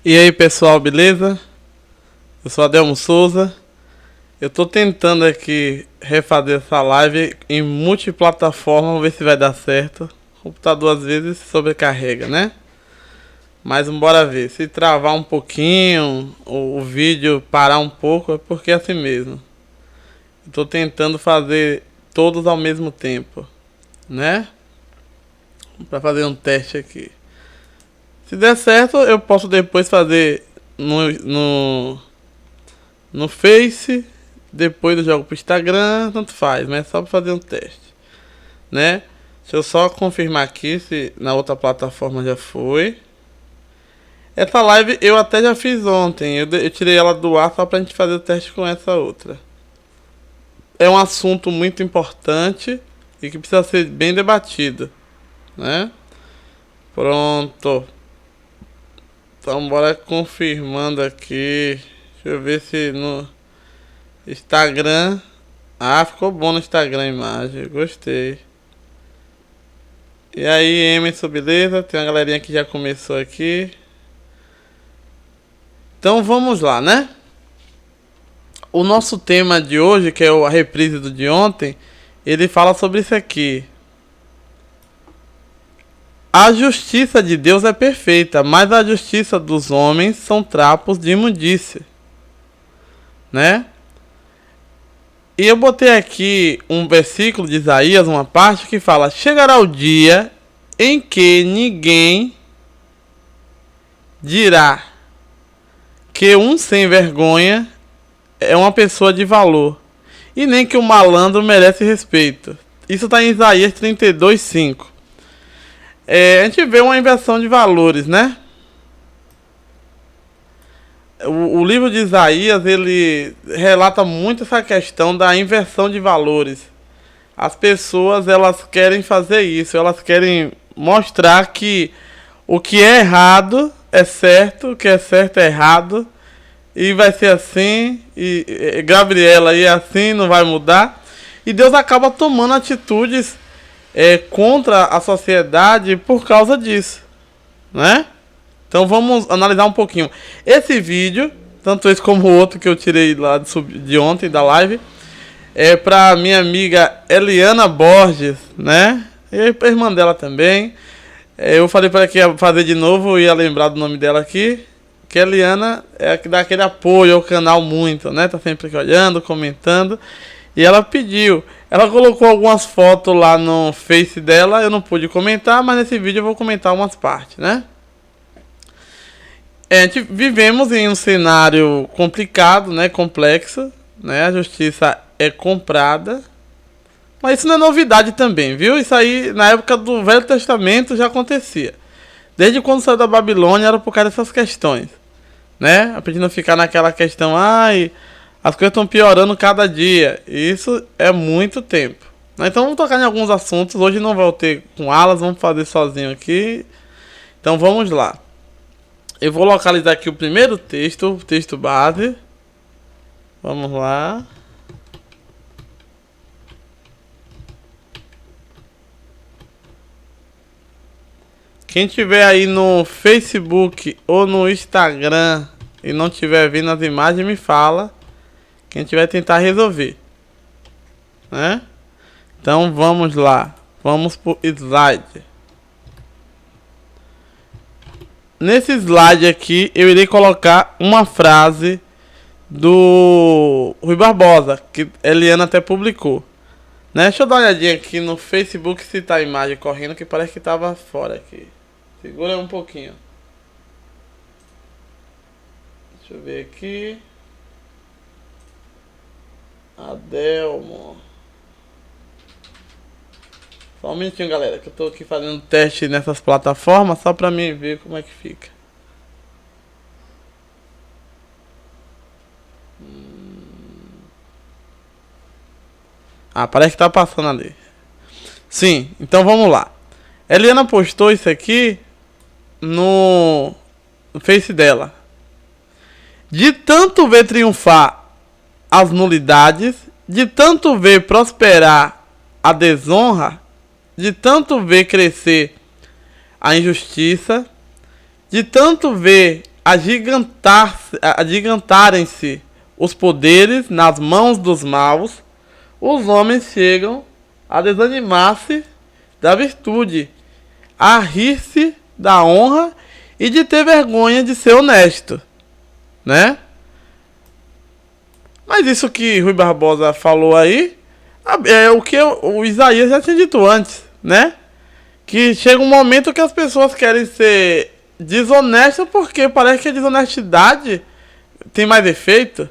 E aí pessoal, beleza? Eu sou Adelmo Souza. Eu tô tentando aqui refazer essa live em multiplataforma, vamos ver se vai dar certo. O computador às vezes sobrecarrega, né? Mas bora ver. Se travar um pouquinho, o vídeo parar um pouco, é porque é assim mesmo. Eu tô tentando fazer todos ao mesmo tempo, né? Pra fazer um teste aqui. Se der certo, eu posso depois fazer no Face, depois eu jogo pro Instagram, tanto faz, mas é só pra fazer um teste, né? Deixa eu só confirmar aqui se na outra plataforma já foi. Essa live eu até já fiz ontem, eu tirei ela do ar só pra gente fazer o teste com essa outra. É um assunto muito importante e que precisa ser bem debatido, né? Pronto. Então bora confirmando aqui. Deixa eu ver se no Instagram. Ah, ficou bom no Instagram a imagem. Gostei. E aí, Emerson, beleza? Tem uma galerinha que já começou aqui. Então vamos lá, né? O nosso tema de hoje, que é a reprise do de ontem, ele fala sobre isso aqui. A justiça de Deus é perfeita, mas a justiça dos homens são trapos de imundícia, né? E eu botei aqui um versículo de Isaías, uma parte que fala: chegará o dia em que ninguém dirá que um sem vergonha é uma pessoa de valor, e nem que o malandro merece respeito. Isso está em Isaías 32:5. A gente vê uma inversão de valores, né? O livro de Isaías, ele relata muito essa questão da inversão de valores. As pessoas, elas querem fazer isso, elas querem mostrar que o que é errado é certo, o que é certo é errado, e vai ser assim, e Gabriela aí é assim, não vai mudar. E Deus acaba tomando atitudes contra a sociedade por causa disso, né? Então vamos analisar um pouquinho. Esse vídeo, tanto esse como o outro que eu tirei lá de ontem da live, é pra minha amiga Eliana Borges, né? E a irmã dela também. Eu falei para ela que ia fazer de novo, ia lembrar do nome dela aqui. Que a Eliana é a que dá aquele apoio ao canal muito, né? Tá sempre aqui olhando, comentando. E ela pediu. Ela colocou algumas fotos lá no Face dela. Eu não pude comentar, mas nesse vídeo eu vou comentar umas partes, né? Vivemos em um cenário complicado, né? Complexo, né? A justiça é comprada. Mas isso não é novidade também, viu? Isso aí na época do Velho Testamento já acontecia. Desde quando saiu da Babilônia era por causa dessas questões, né? A gente não ficar naquela questão, ai, as coisas estão piorando cada dia. Isso é muito tempo. Então vamos tocar em alguns assuntos. Hoje não vou ter com alas, vamos fazer sozinho aqui. Então vamos lá. Eu vou localizar aqui o primeiro texto, o texto base. Vamos lá. Quem tiver aí no Facebook ou no Instagram e não tiver vendo as imagens, me fala. Quem tiver tentar resolver, né? Então vamos lá. Vamos pro slide. Nesse slide aqui eu irei colocar uma frase do Rui Barbosa, que a Eliana até publicou, né? Deixa eu dar uma olhadinha aqui no Facebook se tá a imagem correndo, que parece que tava fora aqui. Segura um pouquinho. Deixa eu ver aqui. Adelmo. Só um minutinho, galera, que eu tô aqui fazendo teste nessas plataformas só pra mim ver como é que fica. Ah, parece que tá passando ali. Sim, então vamos lá. Eliana postou isso aqui no Face dela. De tanto ver triunfar as nulidades, de tanto ver prosperar a desonra, de tanto ver crescer a injustiça, de tanto ver agigantarem-se os poderes nas mãos dos maus, os homens chegam a desanimar-se da virtude, a rir-se da honra e de ter vergonha de ser honesto, né? Mas isso que Rui Barbosa falou aí é o que o Isaías já tinha dito antes, né? Que chega um momento que as pessoas querem ser desonestas porque parece que a desonestidade tem mais efeito.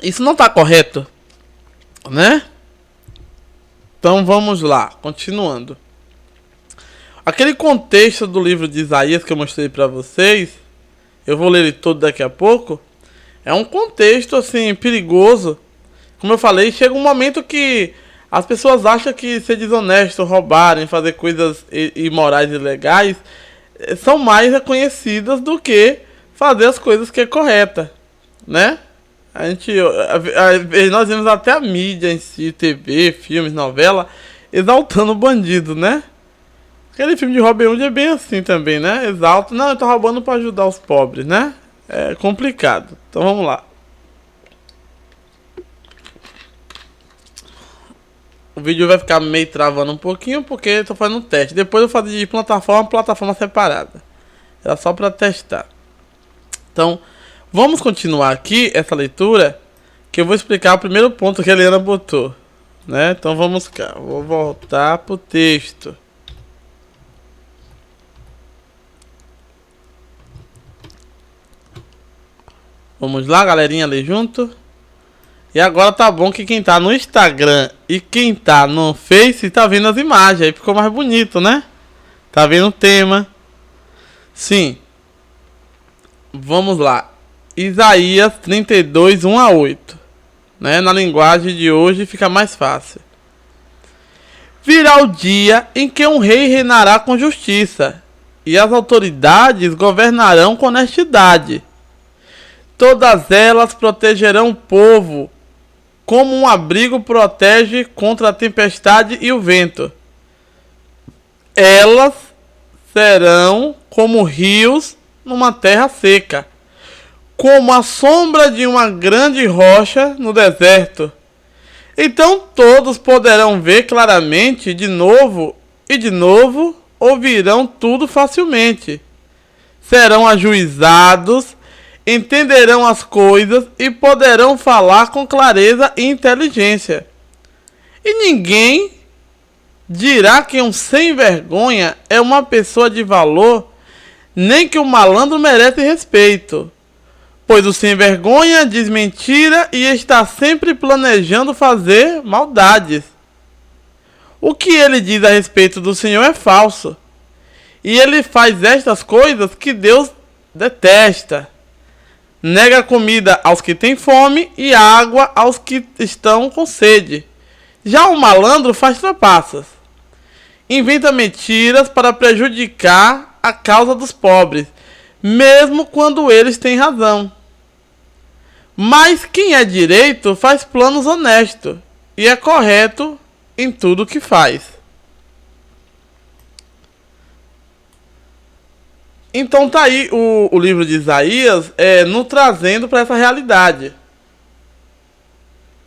Isso não está correto, né? Então vamos lá, continuando. Aquele contexto do livro de Isaías que eu mostrei para vocês, eu vou ler ele todo daqui a pouco, é um contexto assim perigoso. Como eu falei, chega um momento que as pessoas acham que ser desonesto, roubarem, fazer coisas imorais e ilegais são mais reconhecidas do que fazer as coisas que é correta, né? Nós vemos até a mídia em si, TV, filmes, novela, exaltando o bandido, né? Aquele filme de Robin Hood é bem assim também, né? Exalta, não, eu tô roubando pra ajudar os pobres, né? É complicado. Então vamos lá. O vídeo vai ficar meio travando um pouquinho porque eu tô fazendo um teste. Depois eu faço de plataforma a plataforma separada. Era só pra testar. Então, vamos continuar aqui essa leitura, que eu vou explicar o primeiro ponto que a Eliana botou, né? Então vamos cá, vou voltar pro texto. Vamos lá, galerinha, ler junto. E agora tá bom que quem tá no Instagram e quem tá no Face tá vendo as imagens, aí ficou mais bonito, né? Tá vendo o tema. Sim. Vamos lá. Isaías 32, 1 a 8. Né? Na linguagem de hoje fica mais fácil. Virá o dia em que um rei reinará com justiça, e as autoridades governarão com honestidade. Todas elas protegerão o povo, como um abrigo protege contra a tempestade e o vento. Elas serão como rios numa terra seca, como a sombra de uma grande rocha no deserto. Então todos poderão ver claramente de novo, e de novo ouvirão tudo facilmente. Serão ajuizados, entenderão as coisas e poderão falar com clareza e inteligência. E ninguém dirá que um sem vergonha é uma pessoa de valor, nem que o malandro merece respeito. Pois o sem vergonha diz mentira e está sempre planejando fazer maldades. O que ele diz a respeito do Senhor é falso. E ele faz estas coisas que Deus detesta. Nega comida aos que têm fome e água aos que estão com sede. Já o malandro faz trapaças. Inventa mentiras para prejudicar a causa dos pobres, mesmo quando eles têm razão. Mas quem é direito faz planos honestos e é correto em tudo que faz. Então tá aí o livro de Isaías nos trazendo para essa realidade.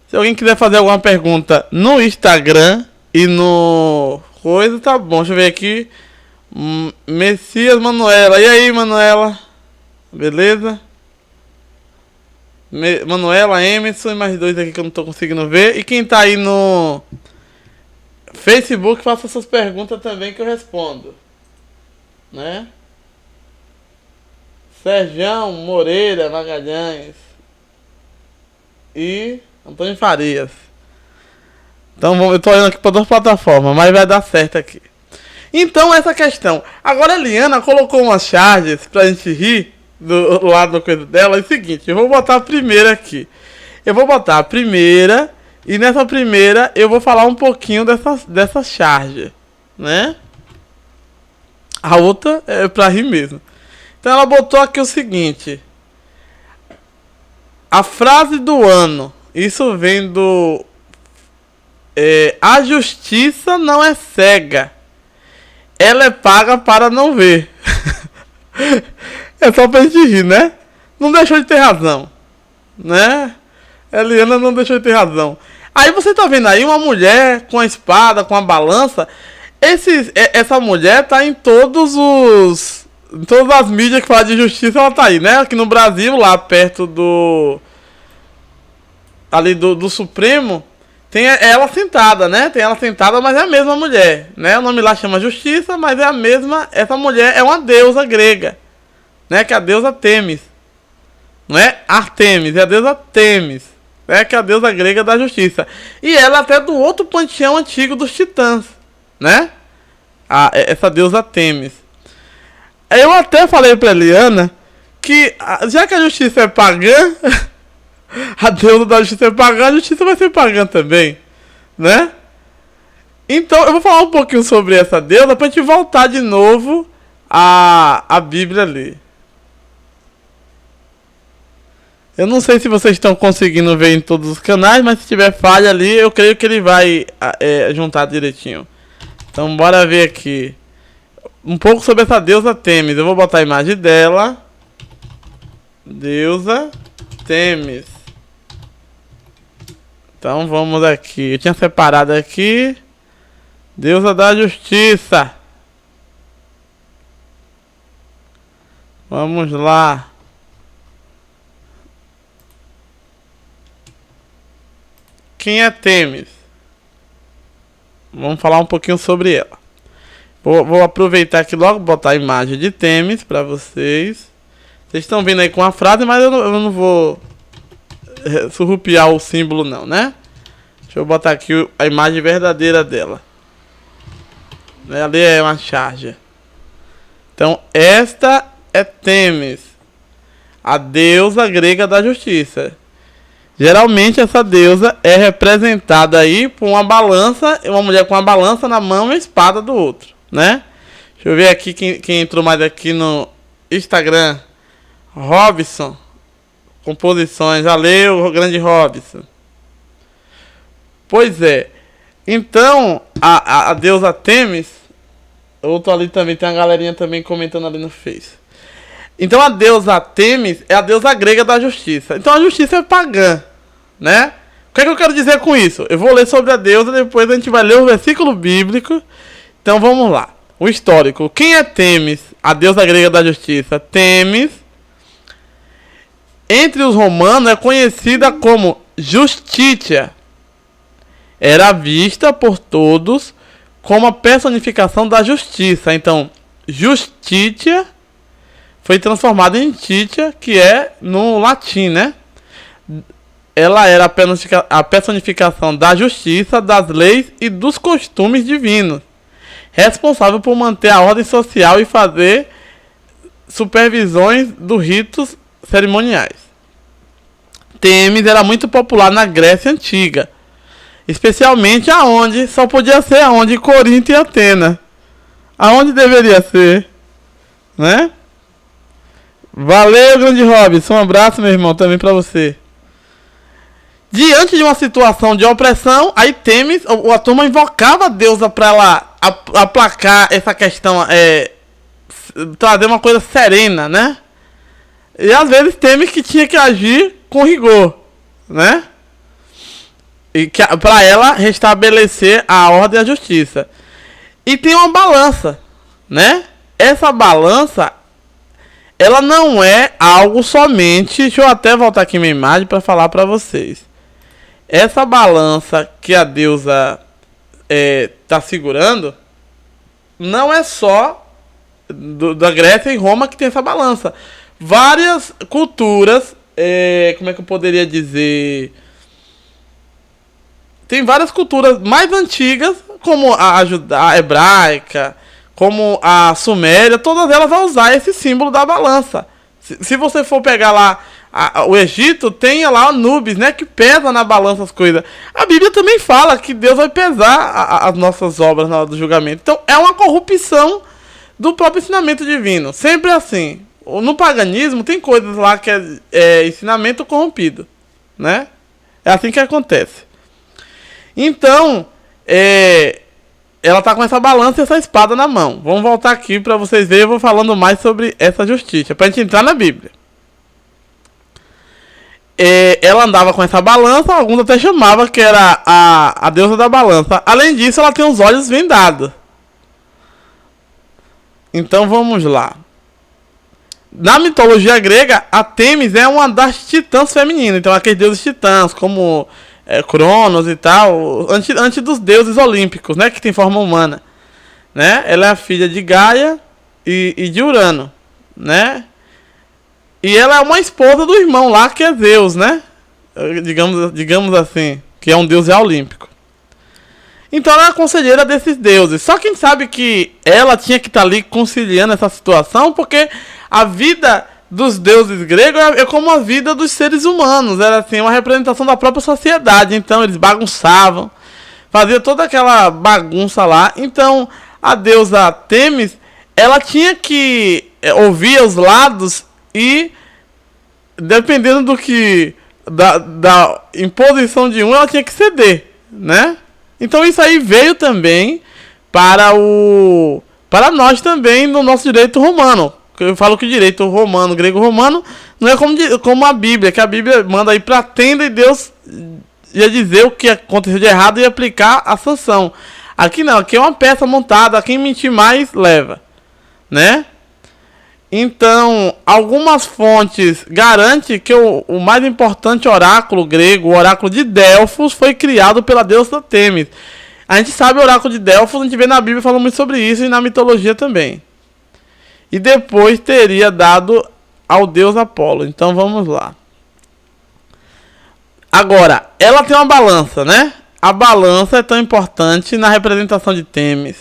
Se alguém quiser fazer alguma pergunta no Instagram e no coisa, tá bom. Deixa eu ver aqui. Messias Manuela. E aí, Manuela? Beleza? Manuela, Emerson e mais dois aqui que eu não tô conseguindo ver. E quem tá aí no Facebook, faça suas perguntas também que eu respondo. Né? Sergião Moreira Magalhães e Antônio Farias. Então eu tô olhando aqui para duas plataformas, mas vai dar certo aqui. Então essa questão. Agora a Eliana colocou umas charges pra gente rir do lado da coisa dela. É o seguinte, eu vou botar a primeira aqui. Eu vou botar a primeira e nessa primeira eu vou falar um pouquinho dessa charge, né? A outra é pra rir mesmo. Então ela botou aqui o seguinte. A frase do ano. Isso vem do... a justiça não é cega. ela é paga para não ver. É só pra gente rir, né? Não deixou de ter razão, né? Eliana não deixou de ter razão. Aí você tá vendo aí uma mulher com a espada, com a balança. Essa mulher tá em todas as mídias que falam de justiça, ela tá aí, né? Aqui no Brasil, lá perto ali do Supremo, tem ela sentada, né? Tem ela sentada, mas é a mesma mulher, né? O nome lá chama Justiça, mas é a mesma. Essa mulher é uma deusa grega, né? Que é a deusa Temis. Não é Artemis, é a deusa Temis, né? Que é a deusa grega da justiça. E ela até do outro panteão antigo dos titãs, né? Essa deusa Temis. Eu até falei pra Eliana que, já que a justiça é pagã, a deusa da justiça é pagã, a justiça vai ser pagã também, né? Então eu vou falar um pouquinho sobre essa deusa pra gente voltar de novo a Bíblia ali. Eu não sei se vocês estão conseguindo ver em todos os canais, mas se tiver falha ali, eu creio que ele vai juntar direitinho. Então bora ver aqui um pouco sobre essa deusa Temis. Eu vou botar a imagem dela. Deusa Temis. Então vamos aqui. Eu tinha separado aqui. Deusa da Justiça. Vamos lá. Quem é Temis? Vamos falar um pouquinho sobre ela. Vou aproveitar aqui logo botar a imagem de Temis para vocês. Vocês estão vendo aí com a frase, mas eu não vou surrupiar o símbolo não, né? Deixa eu botar aqui a imagem verdadeira dela. Ali é uma charge. Então esta é Temis, a deusa grega da justiça. Geralmente essa deusa é representada aí por uma balança, uma mulher com uma balança na mão e a espada do outro, né? Deixa eu ver aqui quem entrou mais aqui no Instagram. Robson, composições, valeu, o grande Robson. Pois é, então a deusa Temis, outro ali também, tem uma galerinha também comentando ali no Face. Então a deusa Temis é a deusa grega da justiça. Então a justiça é pagã, né? O que é que eu quero dizer com isso? Eu vou ler sobre a deusa, depois a gente vai ler o versículo bíblico. Então vamos lá. O histórico. Quem é Temis, a deusa grega da justiça? Temis, entre os romanos, é conhecida como Justitia. Era vista por todos como a personificação da justiça. Então, Justitia foi transformada em Titia, que é no latim, né? Ela era a personificação da justiça, das leis e dos costumes divinos, responsável por manter a ordem social e fazer supervisões dos ritos cerimoniais. Temis era muito popular na Grécia Antiga, especialmente aonde só podia ser aonde Corinto e Atenas. Aonde deveria ser, né? Valeu, grande Robson. Um abraço, meu irmão, também pra você. Diante de uma situação de opressão, aí Temis, a turma invocava a deusa pra ela aplacar essa questão, trazer uma coisa serena, né? E às vezes Temis que tinha que agir com rigor, né? E pra ela restabelecer a ordem e a justiça. E tem uma balança, né? Essa balança, ela não é algo somente... Deixa eu até voltar aqui minha imagem para falar para vocês. Essa balança que a deusa está segurando não é só da Grécia e Roma que tem essa balança. Várias culturas, como é que eu poderia dizer? Tem várias culturas mais antigas, como a hebraica, como a Suméria, todas elas vão usar esse símbolo da balança. Se você for pegar lá o Egito, tem lá Anubis, né, que pesa na balança as coisas. A Bíblia também fala que Deus vai pesar as nossas obras na hora do julgamento. Então é uma corrupção do próprio ensinamento divino. Sempre assim. No paganismo tem coisas lá que é ensinamento corrompido, né? É assim que acontece. Então, ela tá com essa balança e essa espada na mão. Vamos voltar aqui para vocês verem, eu vou falando mais sobre essa justiça, pra gente entrar na Bíblia. Ela andava com essa balança, alguns até chamavam que era a deusa da balança. Além disso, ela tem os olhos vendados. Então vamos lá. Na mitologia grega, a Têmis é uma das titãs femininas. Então aqueles deuses titãs, como Cronos e tal, antes dos deuses olímpicos, né, que tem forma humana, né? Ela é a filha de Gaia e de Urano, né? E ela é uma esposa do irmão lá, que é Zeus, né? Digamos assim, que é um deus olímpico. Então ela é a conselheira desses deuses. Só que a gente sabe que ela tinha que estar ali conciliando essa situação, porque a vida dos deuses gregos é como a vida dos seres humanos. Era assim, uma representação da própria sociedade. Então eles bagunçavam, fazia toda aquela bagunça lá. Então a deusa Têmis, ela tinha que ouvir os lados e, dependendo do que da imposição de um, ela tinha que ceder, né? Então isso aí veio também para nós também no nosso direito romano. Eu falo que o direito romano, grego-romano, não é como a Bíblia, que a Bíblia manda ir para a tenda e Deus ia dizer o que aconteceu de errado e aplicar a sanção. Aqui não, aqui é uma peça montada, quem mentir mais leva, né? Então, algumas fontes garantem que o mais importante oráculo grego, o oráculo de Delfos, foi criado pela deusa Têmis. A gente sabe o oráculo de Delfos, a gente vê na Bíblia falando muito sobre isso e na mitologia também. E depois teria dado ao deus Apolo. Então vamos lá. Agora, ela tem uma balança, né? A balança é tão importante na representação de Têmis,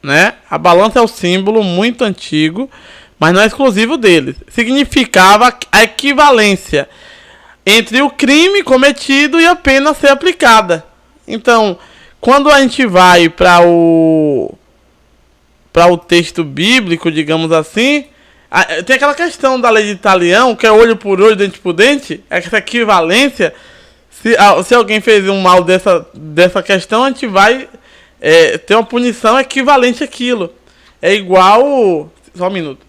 né? A balança é um símbolo muito antigo, mas não é exclusivo deles. Significava a equivalência entre o crime cometido e a pena a ser aplicada. Então, quando a gente vai para o texto bíblico, digamos assim, tem aquela questão da lei de Italião, que é olho por olho, dente por dente, essa equivalência. Se alguém fez um mal dessa questão, a gente vai ter uma punição equivalente àquilo. É igual... Só um minuto.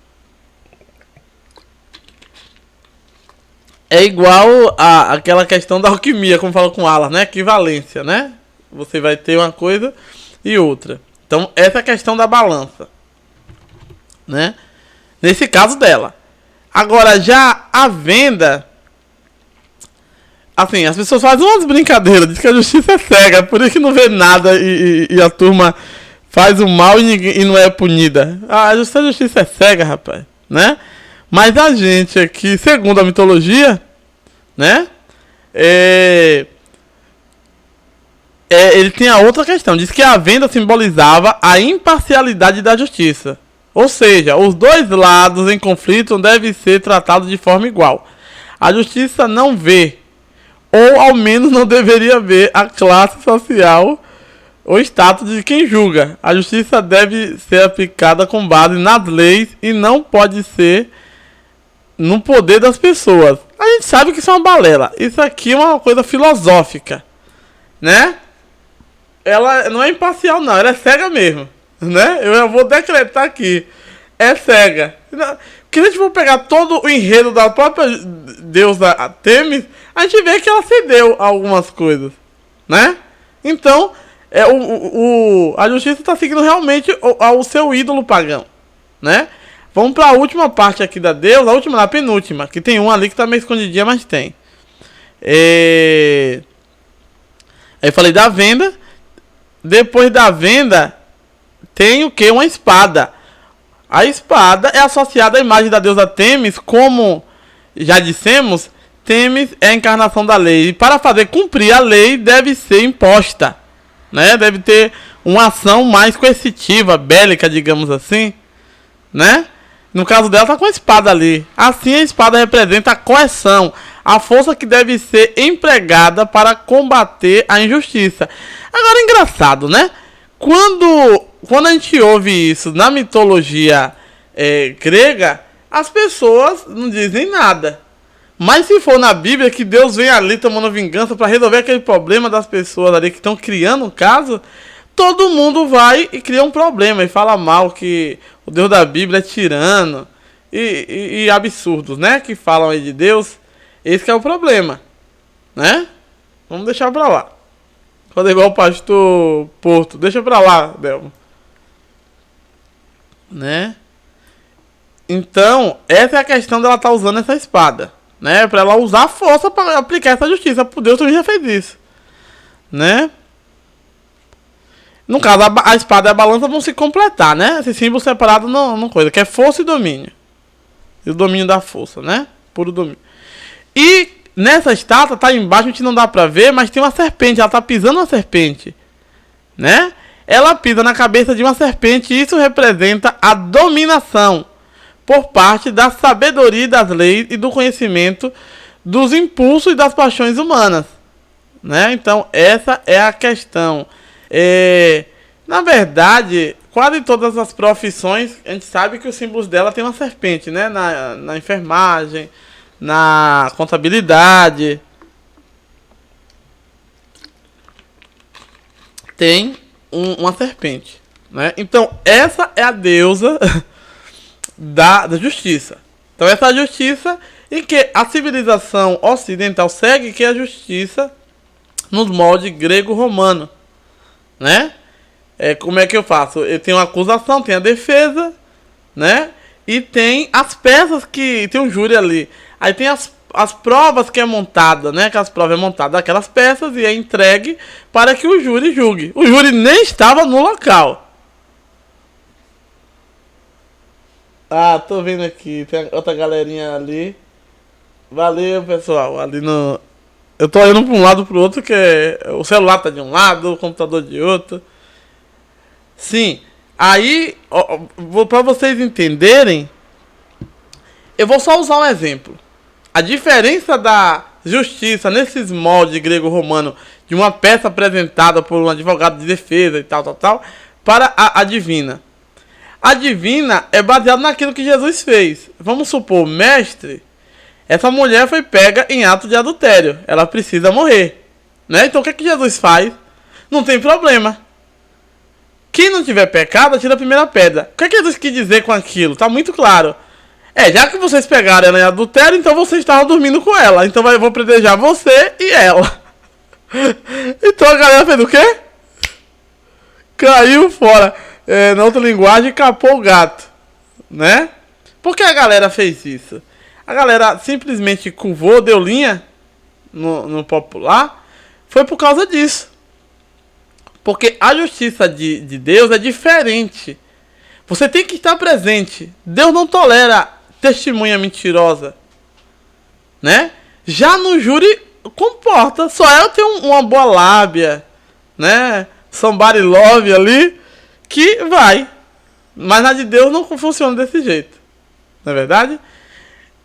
É igual aquela questão da alquimia, como fala com Alan, né? Equivalência, né? Você vai ter uma coisa e outra. Então, essa é a questão da balança, né? Nesse caso dela. Agora, já a venda... Assim, as pessoas fazem umas brincadeiras, diz que a justiça é cega, por isso que não vê nada e a turma faz o mal e não é punida. A justiça é cega, rapaz, né? Mas a gente aqui, segundo a mitologia, né? Ele tem a outra questão, diz que a venda simbolizava a imparcialidade da justiça. Ou seja, os dois lados em conflito devem ser tratados de forma igual. A justiça não vê, ou ao menos não deveria ver, a classe social ou status de quem julga. A justiça deve ser aplicada com base nas leis e não pode ser no poder das pessoas. A gente sabe que isso é uma balela. Isso aqui é uma coisa filosófica, né? Ela não é imparcial, não. Ela é cega mesmo, né? Eu vou decretar aqui. É cega. Porque se a gente for pegar todo o enredo da própria deusa Têmis, a gente vê que ela cedeu a algumas coisas, né? Então, a justiça está seguindo realmente ao seu ídolo pagão, né? Vamos para a última parte aqui da deusa, a penúltima, que tem uma ali que está meio escondidinha, mas tem. Aí eu falei da venda. Depois da venda, tem o que? Uma espada. A espada é associada à imagem da deusa Têmis, como já dissemos, Têmis é a encarnação da lei. E para fazer cumprir a lei, deve ser imposta, né? Deve ter uma ação mais coercitiva, bélica, digamos assim, né? No caso dela, tá com a espada ali. Assim, a espada representa a coerção, a força que deve ser empregada para combater a injustiça. Agora, engraçado, né? Quando a gente ouve isso na mitologia grega, as pessoas não dizem nada. Mas se for na Bíblia, que Deus vem ali tomando vingança para resolver aquele problema das pessoas ali que estão criando um caso, todo mundo vai e cria um problema e fala mal que o Deus da Bíblia é tirano e absurdos, né? Que falam aí de Deus. Esse que é o problema, né? Vamos deixar pra lá. Quando é igual o pastor Porto, deixa pra lá, Delmo. Né? Então, essa é a questão dela estar usando essa espada, né? Pra ela usar a força pra aplicar essa justiça. Por Deus também já fez isso, né? No caso, a espada e a balança vão se completar, né? Esse símbolo separado não coisa, que é força e domínio. E o domínio da força, né? Puro domínio. E nessa estátua, tá embaixo, a gente não dá pra ver, mas tem uma serpente, ela tá pisando uma serpente, né? Ela pisa na cabeça de uma serpente e isso representa a dominação por parte da sabedoria das leis e do conhecimento dos impulsos e das paixões humanas, né? Então, essa é a questão. Na verdade, quase todas as profissões, a gente sabe que os símbolos dela tem uma serpente, né? Na enfermagem, na contabilidade, tem uma serpente, né? Então, essa é a deusa da justiça. Então, essa é a justiça em que a civilização ocidental segue, que é a justiça nos moldes grego-romano, né? Como é que eu faço? Eu tenho a acusação, tem a defesa, né? E tem as peças que tem um júri ali. Aí tem as provas que é montada, né? Que as provas é montada daquelas peças e é entregue para que o júri julgue. O júri nem estava no local. Ah, tô vendo aqui, tem outra galerinha ali. Valeu, pessoal. Ali no eu tô indo para um lado pro outro, que o celular tá de um lado, o computador de outro. Sim, aí, para vocês entenderem, eu vou só usar um exemplo. A diferença da justiça nesses moldes grego-romano, de uma peça apresentada por um advogado de defesa e tal, para a divina. A divina é baseada naquilo que Jesus fez. Vamos supor, mestre, essa mulher foi pega em ato de adultério. Ela precisa morrer, né? Então o que Jesus faz? Não tem problema. Quem não tiver pecado, atira a primeira pedra. O que Jesus quis dizer com aquilo? Tá muito claro. Já que vocês pegaram ela em adultério, então vocês estavam dormindo com ela. Então eu vou predejar você e ela. Então a galera fez o quê? Caiu fora. Na outra linguagem, capou o gato, né? Por que a galera fez isso? A galera simplesmente curvou, deu linha no popular. Foi por causa disso. Porque a justiça de Deus é diferente. Você tem que estar presente. Deus não tolera testemunha mentirosa, né? Já no júri comporta. Só ela tem uma boa lábia, né? Somebody love ali, que vai. Mas na de Deus não funciona desse jeito. Não é verdade?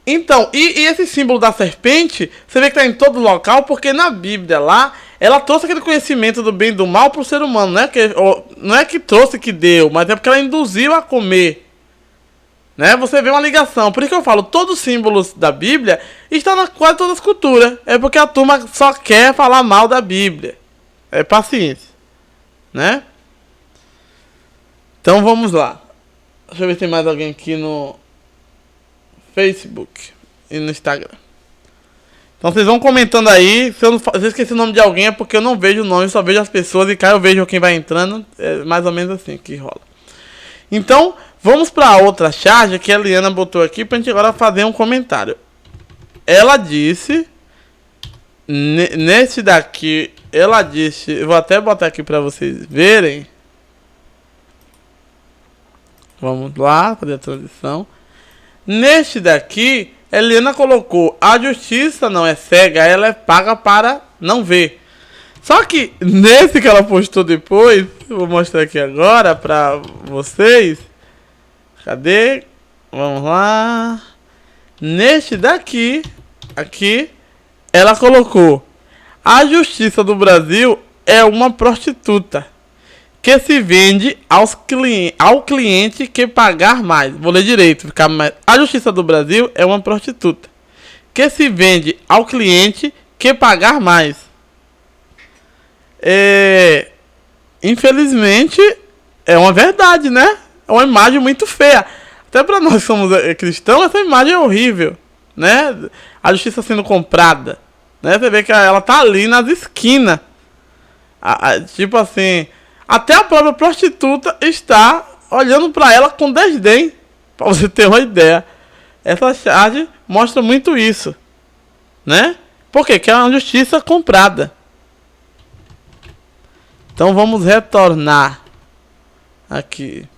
Então, e esse símbolo da serpente, você vê que está em todo local, porque na Bíblia lá, ela trouxe aquele conhecimento do bem e do mal para o ser humano, né? Não é que trouxe que deu, mas é porque ela induziu a comer, né? Você vê uma ligação. Por isso que eu falo, todos os símbolos da Bíblia estão na quase todas as culturas. É porque a turma só quer falar mal da Bíblia. É paciência, né? Então vamos lá. Deixa eu ver se tem mais alguém aqui no Facebook e no Instagram. Então vocês vão comentando aí. Se eu esqueci o nome de alguém é porque eu não vejo o nome, só vejo as pessoas e cá eu vejo quem vai entrando. É mais ou menos assim que rola. Então vamos para outra charge que a Eliana botou aqui pra gente agora fazer um comentário. Ela disse, nesse daqui, ela disse, eu vou até botar aqui pra vocês verem. Vamos lá, fazer a transição. Neste daqui, Eliana colocou: a justiça não é cega, ela é paga para não ver. Só que nesse que ela postou depois, eu vou mostrar aqui agora pra vocês. Cadê? Vamos lá. Neste daqui, aqui, ela colocou: a justiça do Brasil é uma prostituta que se vende ao cliente que pagar mais. Vou ler direito, ficar mais. A justiça do Brasil é uma prostituta que se vende ao cliente que pagar mais. infelizmente, é uma verdade, né? É uma imagem muito feia. Até para nós que somos cristãos, essa imagem é horrível, né? A justiça sendo comprada, né? Você vê que ela tá ali nas esquinas. Tipo assim, até a própria prostituta está olhando para ela com desdém, para você ter uma ideia. Essa charge mostra muito isso, né? Por quê? Que é uma justiça comprada. Então vamos retornar aqui.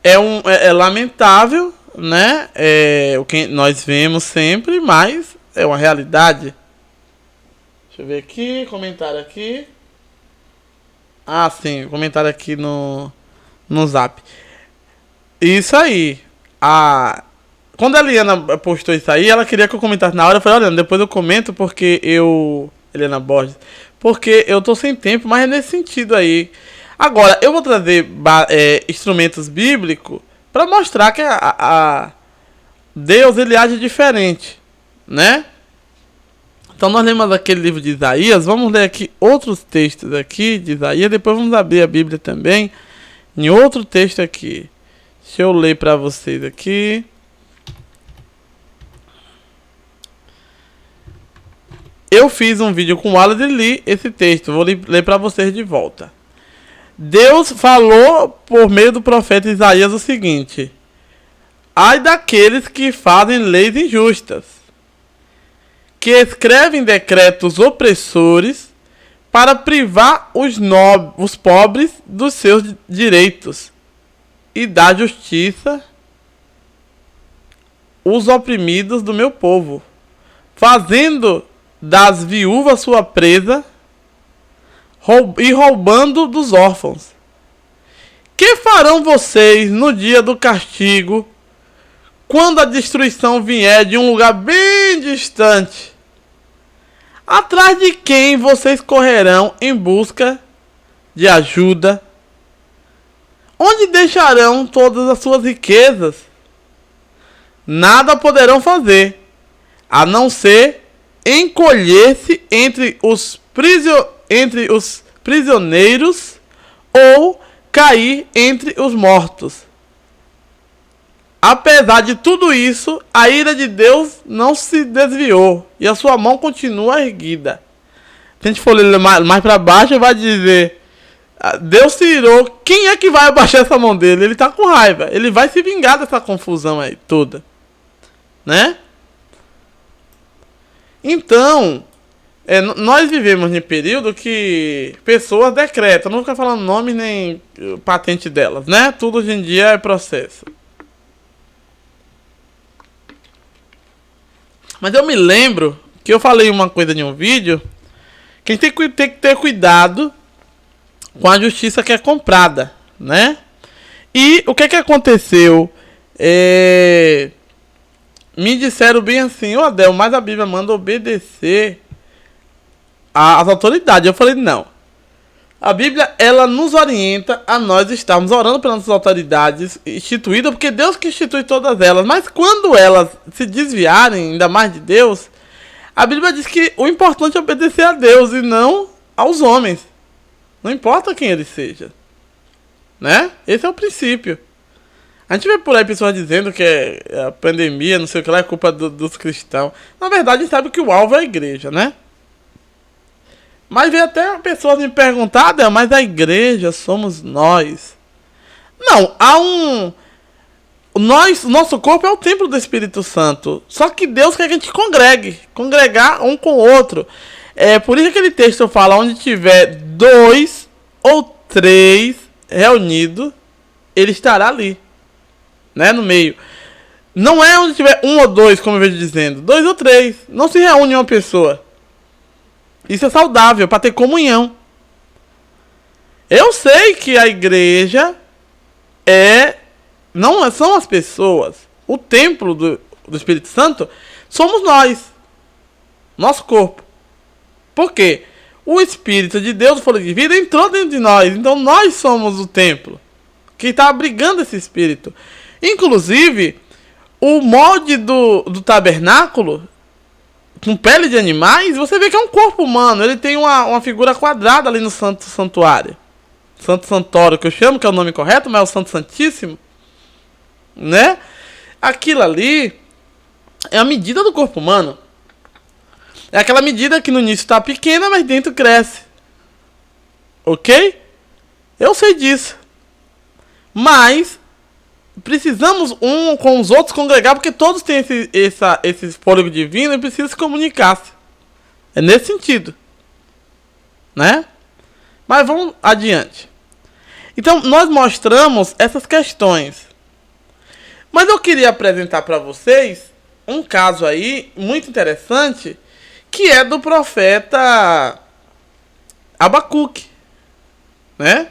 É lamentável, né? É o que nós vemos sempre, mas é uma realidade. Deixa eu ver aqui, comentário aqui. Ah, sim, comentário aqui no Zap. Isso aí. Quando a Eliana postou isso aí, ela queria que eu comentasse na hora. Eu falei, olha, depois eu comento porque Eliana Borges, porque eu tô sem tempo, mas é nesse sentido aí. Agora, eu vou trazer instrumentos bíblicos para mostrar que Deus, ele age diferente, né? Então nós lemos aquele livro de Isaías, vamos ler aqui outros textos aqui de Isaías, depois vamos abrir a Bíblia também, em outro texto aqui. Deixa eu ler para vocês aqui. Eu fiz um vídeo com o Wallace e li esse texto, vou ler para vocês de volta. Deus falou por meio do profeta Isaías o seguinte: ai daqueles que fazem leis injustas, que escrevem decretos opressores para privar os pobres dos seus direitos e dar justiça os oprimidos do meu povo, fazendo das viúvas sua presa e roubando dos órfãos. Que farão vocês no dia do castigo, quando a destruição vier de um lugar bem distante? Atrás de quem vocês correrão em busca de ajuda? Onde deixarão todas as suas riquezas? Nada poderão fazer, a não ser encolher-se entre os prisioneiros ou cair entre os mortos. Apesar de tudo isso, a ira de Deus não se desviou e a sua mão continua erguida. Se a gente for ler mais para baixo, vai dizer: Deus se irou. Quem é que vai abaixar essa mão dele? Ele está com raiva. Ele vai se vingar dessa confusão aí toda, né? Então, nós vivemos em período que pessoas decretam, não vou ficar falando nome nem patente delas, né? Tudo hoje em dia é processo. Mas eu me lembro que eu falei uma coisa em um vídeo, que a gente tem que ter cuidado com a justiça que é comprada, né? E o que aconteceu? Me disseram bem assim: ô Adel, mas a Bíblia manda obedecer às autoridades. Eu falei, não. A Bíblia, ela nos orienta a nós estarmos orando pelas nossas autoridades instituídas, porque Deus que institui todas elas. Mas quando elas se desviarem ainda mais de Deus, a Bíblia diz que o importante é obedecer a Deus e não aos homens. Não importa quem ele seja, né? Esse é o princípio. A gente vê por aí pessoas dizendo que a pandemia, não sei o que lá, é culpa dos cristãos. Na verdade, a gente sabe que o alvo é a igreja, né? Mas veio até pessoas me perguntar: mas a igreja somos nós. Não, nosso corpo é o templo do Espírito Santo. Só que Deus quer que a gente congregar um com o outro. É por isso que aquele texto fala: onde tiver 2 ou 3 reunidos, ele estará ali, né, no meio. Não é onde tiver 1 ou 2, como eu vejo dizendo, 2 ou 3. Não se reúne uma pessoa. Isso é saudável, para ter comunhão. Eu sei que a igreja não são as pessoas. O templo do Espírito Santo somos nós. Nosso corpo. Por quê? O Espírito de Deus, o fôlego de vida, entrou dentro de nós. Então nós somos o templo que está abrigando esse Espírito. Inclusive, o molde do tabernáculo com pele de animais, você vê que é um corpo humano. Ele tem uma figura quadrada ali no Santo Santuário. Santo Santório, que eu chamo, que é o nome correto, mas é o Santo Santíssimo. Né? Aquilo ali é a medida do corpo humano. É aquela medida que no início está pequena, mas dentro cresce. Ok? Eu sei disso. Mas precisamos um com os outros congregar, porque todos têm esse fôlego divino e precisam se comunicar. É nesse sentido. Né? Mas vamos adiante. Então, nós mostramos essas questões. Mas eu queria apresentar para vocês um caso aí muito interessante, que é do profeta Abacuque. Né?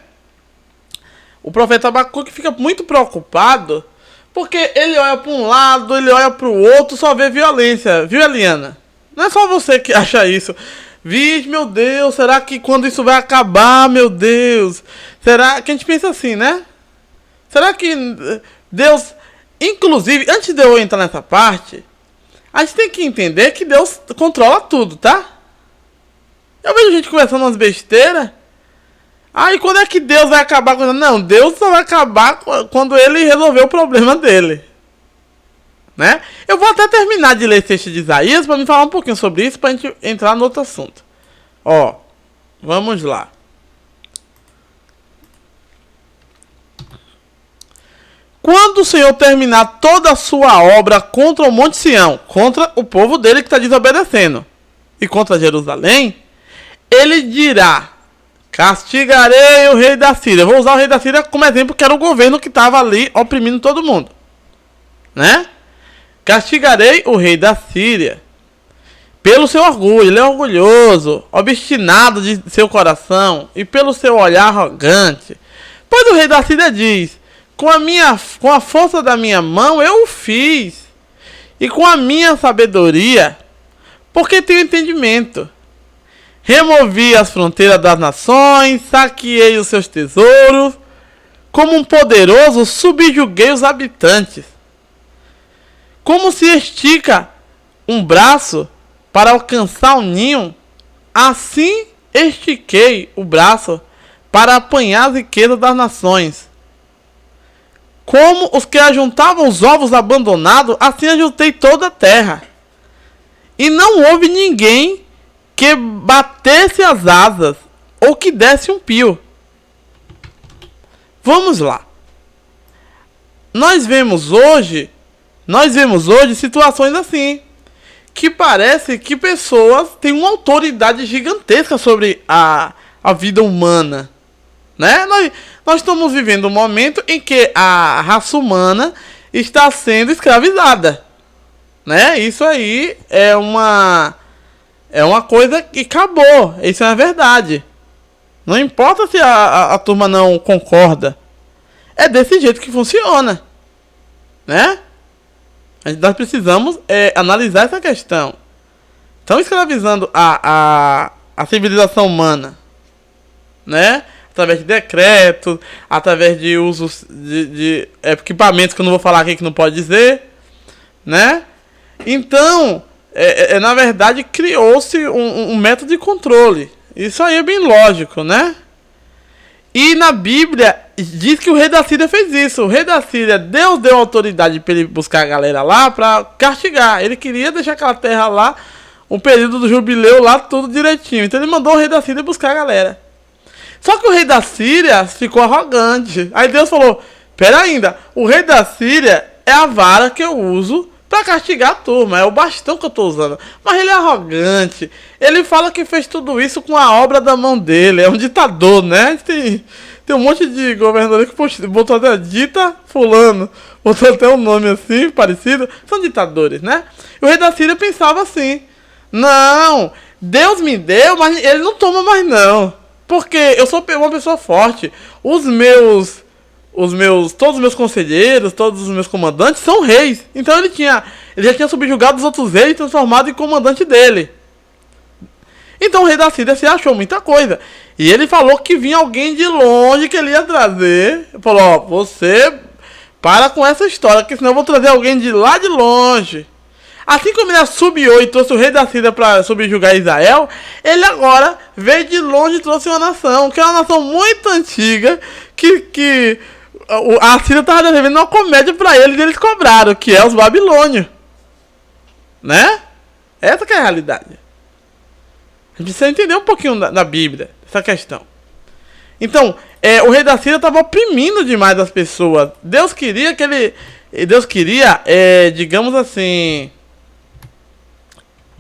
O profeta Abacuque fica muito preocupado, porque ele olha para um lado, ele olha para o outro, só vê violência. Viu, Eliana? Não é só você que acha isso. Vixe, meu Deus, será que quando isso vai acabar, meu Deus? Será que a gente pensa assim, né? Será que Deus... Inclusive, antes de eu entrar nessa parte, a gente tem que entender que Deus controla tudo, tá? Eu vejo gente conversando umas besteiras. E quando é que Deus vai acabar com... Não, Deus só vai acabar quando ele resolver o problema dele. Né? Eu vou até terminar de ler esse texto de Isaías para me falar um pouquinho sobre isso, para a gente entrar no outro assunto. Vamos lá. Quando o Senhor terminar toda a sua obra contra o Monte Sião, contra o povo dele que está desobedecendo, e contra Jerusalém, ele dirá: castigarei o rei da Síria. Vou usar o rei da Síria como exemplo, que era o governo que estava ali oprimindo todo mundo. Né? Castigarei o rei da Síria pelo seu orgulho, ele é orgulhoso, obstinado de seu coração, e pelo seu olhar arrogante. Pois o rei da Síria diz: com a força da minha mão eu o fiz, e com a minha sabedoria, porque tenho entendimento. Removi as fronteiras das nações, saqueei os seus tesouros, como um poderoso subjuguei os habitantes. Como se estica um braço para alcançar um ninho, assim estiquei o braço para apanhar as riquezas das nações. Como os que ajuntavam os ovos abandonados, assim ajuntei toda a terra. E não houve ninguém que batesse as asas ou que desse um pio. Vamos lá. Nós vemos hoje situações assim, que parece que pessoas têm uma autoridade gigantesca sobre a vida humana. Né? Nós estamos vivendo um momento em que a raça humana está sendo escravizada. Né? Isso aí é uma coisa que acabou. Isso é a verdade. Não importa se a turma não concorda. É desse jeito que funciona. Né? Nós precisamos analisar essa questão. Estão escravizando a civilização humana. Né? Através de decretos, através de usos de equipamentos que eu não vou falar aqui, que não pode dizer. Né? Então, na verdade, criou-se um método de controle. Isso aí é bem lógico, né? E na Bíblia diz que o rei da Síria fez isso. O rei da Síria, Deus deu autoridade para ele buscar a galera lá para castigar. Ele queria deixar aquela terra lá, um período do jubileu lá, tudo direitinho. Então ele mandou o rei da Síria buscar a galera. Só que o rei da Síria ficou arrogante. Aí Deus falou: pera ainda, o rei da Síria é a vara que eu uso para castigar a turma, é o bastão que eu estou usando. Mas ele é arrogante. Ele fala que fez tudo isso com a obra da mão dele. É um ditador, né? Tem um monte de governador que botou até dita fulano. Botou até um nome assim, parecido. São ditadores, né? E o rei da Síria pensava assim: não, Deus me deu, mas ele não toma mais não. Porque eu sou uma pessoa forte. Todos os meus conselheiros, todos os meus comandantes são reis. Então ele já tinha subjugado os outros reis e transformado em comandante dele. Então o rei da Síria se achou muita coisa. E ele falou que vinha alguém de longe que ele ia trazer. Ele falou: você para com essa história, que senão eu vou trazer alguém de lá de longe. Assim como ele assobiou e trouxe o rei da Síria para subjugar Israel, ele agora veio de longe e trouxe uma nação, que é uma nação muito antiga, que a Síria estava devendo uma comédia para eles e eles cobraram, que é os babilônios. Né? Essa que é a realidade. A gente precisa entender um pouquinho da Bíblia, essa questão. Então, o rei da Síria estava oprimindo demais as pessoas. Deus queria, digamos assim,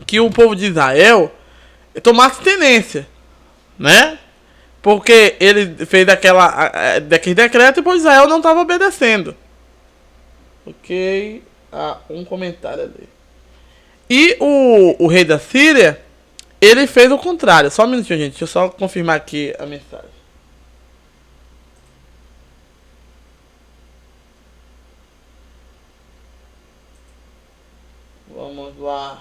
que o povo de Israel tomasse tenência, né? Porque ele fez daquele decreto e o povo de Israel não estava obedecendo. Ok, um comentário ali. E o rei da Síria, ele fez o contrário. Só um minutinho, gente, deixa eu só confirmar aqui a mensagem. Vamos lá.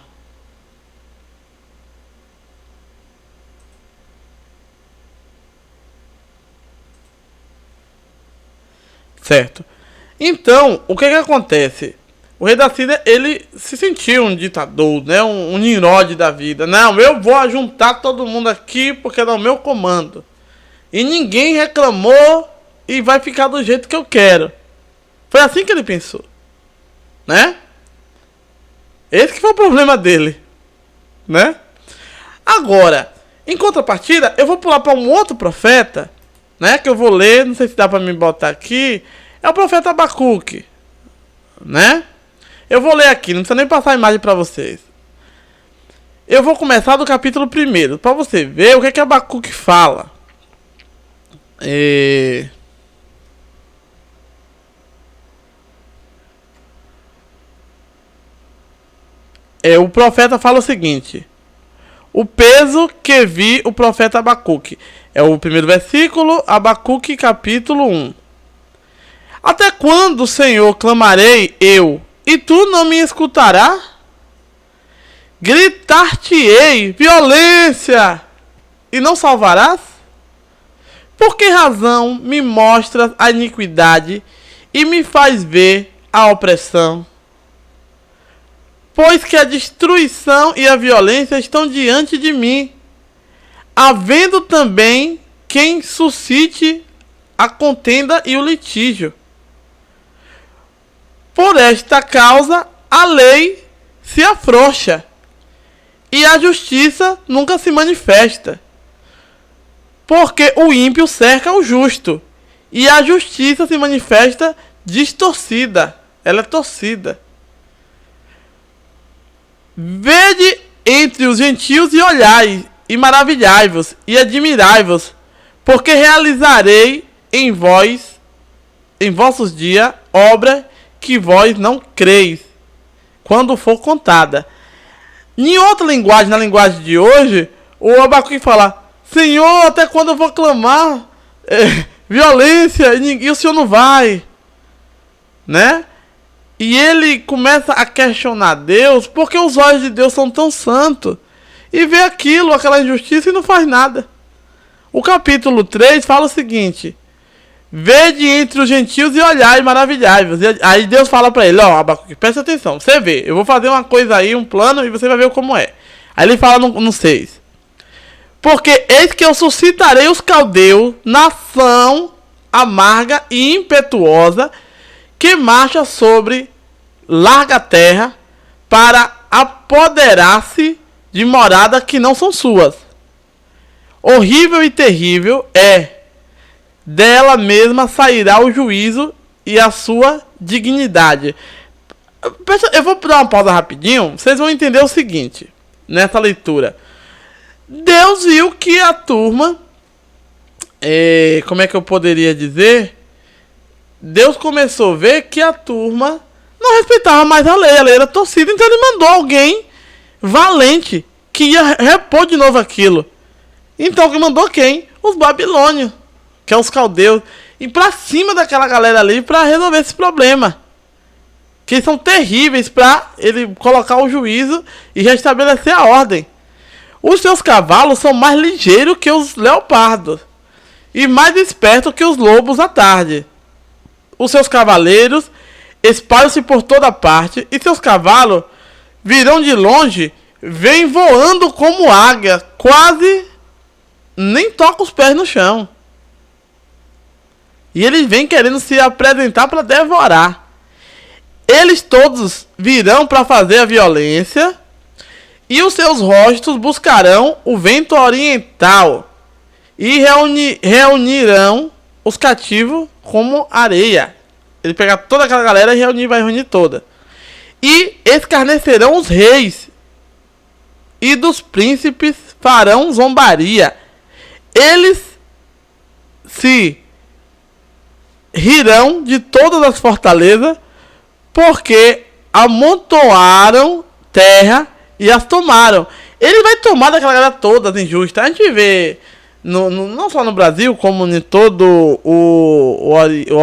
Certo. Então, o que acontece? O rei da Síria, ele se sentiu um ditador, né? Um Nimrod da vida. Não, eu vou juntar todo mundo aqui porque é o meu comando. E ninguém reclamou e vai ficar do jeito que eu quero. Foi assim que ele pensou, né? Esse que foi o problema dele, né? Agora, em contrapartida, eu vou pular para um outro profeta, né? Que eu vou ler, não sei se dá para me botar aqui. É o profeta Abacuque, né? Eu vou ler aqui, não precisa nem passar a imagem para vocês. Eu vou começar do capítulo 1, para você ver o que Abacuque fala. O profeta fala o seguinte: o peso que vi o profeta Abacuque. É o primeiro versículo, Abacuque capítulo 1. Até quando, Senhor, clamarei eu, e tu não me escutarás? Gritar-te-ei violência, e não salvarás? Por que razão me mostras a iniquidade e me faz ver a opressão? Pois que a destruição e a violência estão diante de mim, havendo também quem suscite a contenda e o litígio. Por esta causa, a lei se afrouxa, e a justiça nunca se manifesta. Porque o ímpio cerca o justo, e a justiça se manifesta distorcida. Ela é torcida. Vede entre os gentios e olhai, e maravilhai-vos, e admirai-vos, porque realizarei em vossos dias, obra que vós não creis, quando for contada. Em outra linguagem, na linguagem de hoje, o Abacuque fala: Senhor, até quando eu vou clamar violência e o Senhor não vai, né? E ele começa a questionar Deus, porque os olhos de Deus são tão santos, e vê aquela injustiça e não faz nada. O capítulo 3 fala o seguinte: vede entre os gentios e olhai e maravilhai-vos. Aí Deus fala para ele: ó, Abacuque, presta atenção, você vê, eu vou fazer uma coisa aí, um plano, e você vai ver como é. Aí ele fala no 6: porque eis que eu suscitarei os caldeus, nação amarga e impetuosa, que marcha sobre larga terra, para apoderar-se de morada que não são suas. Horrível e terrível dela mesma sairá o juízo e a sua dignidade. Eu vou dar uma pausa rapidinho, vocês vão entender o seguinte, nessa leitura. Deus viu que a turma, como é que eu poderia dizer? Deus começou a ver que a turma não respeitava mais a lei era torcida, então ele mandou alguém valente que ia repor de novo aquilo. Então ele mandou quem? Os babilônios, que é os caldeus, e pra cima daquela galera ali para resolver esse problema. Que são terríveis para ele colocar o juízo e restabelecer a ordem. Os seus cavalos são mais ligeiros que os leopardos e mais espertos que os lobos à tarde. Os seus cavaleiros espalham-se por toda parte e seus cavalos virão de longe, vem voando como águia, quase nem toca os pés no chão. E eles vêm querendo se apresentar para devorar. Eles todos virão para fazer a violência, e os seus rostos buscarão o vento oriental, e reunirão os cativos como areia. Ele pega toda aquela galera e vai reunir toda. E escarnecerão os reis, e dos príncipes farão zombaria. Eles se rirão de todas as fortalezas, porque amontoaram terra e as tomaram. Ele vai tomar daquela galera toda injusta. A gente vê, não só no Brasil, como em todo o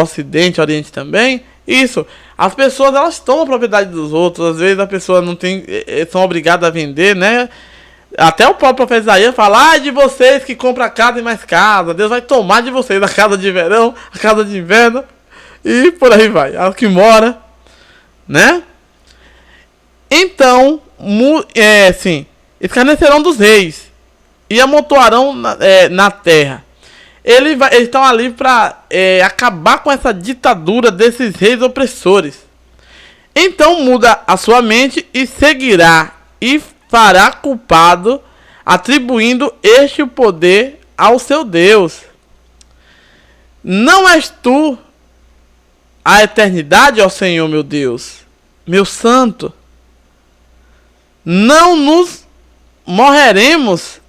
Ocidente, o Oriente também, isso. As pessoas, elas tomam a propriedade dos outros. Às vezes a pessoa não tem, são obrigadas a vender, né? Até o próprio profeta Isaías fala: de vocês que compram casa e mais casa, Deus vai tomar de vocês a casa de verão, a casa de inverno, e por aí vai, a que mora, né? Então, escarnecerão dos reis e amontoarão na terra. Eles estão ali para acabar com essa ditadura desses reis opressores. Então muda a sua mente e seguirá, e fará culpado, atribuindo este poder ao seu Deus. Não és tu a eternidade, ó Senhor meu Deus, meu santo? Não nos morreremos,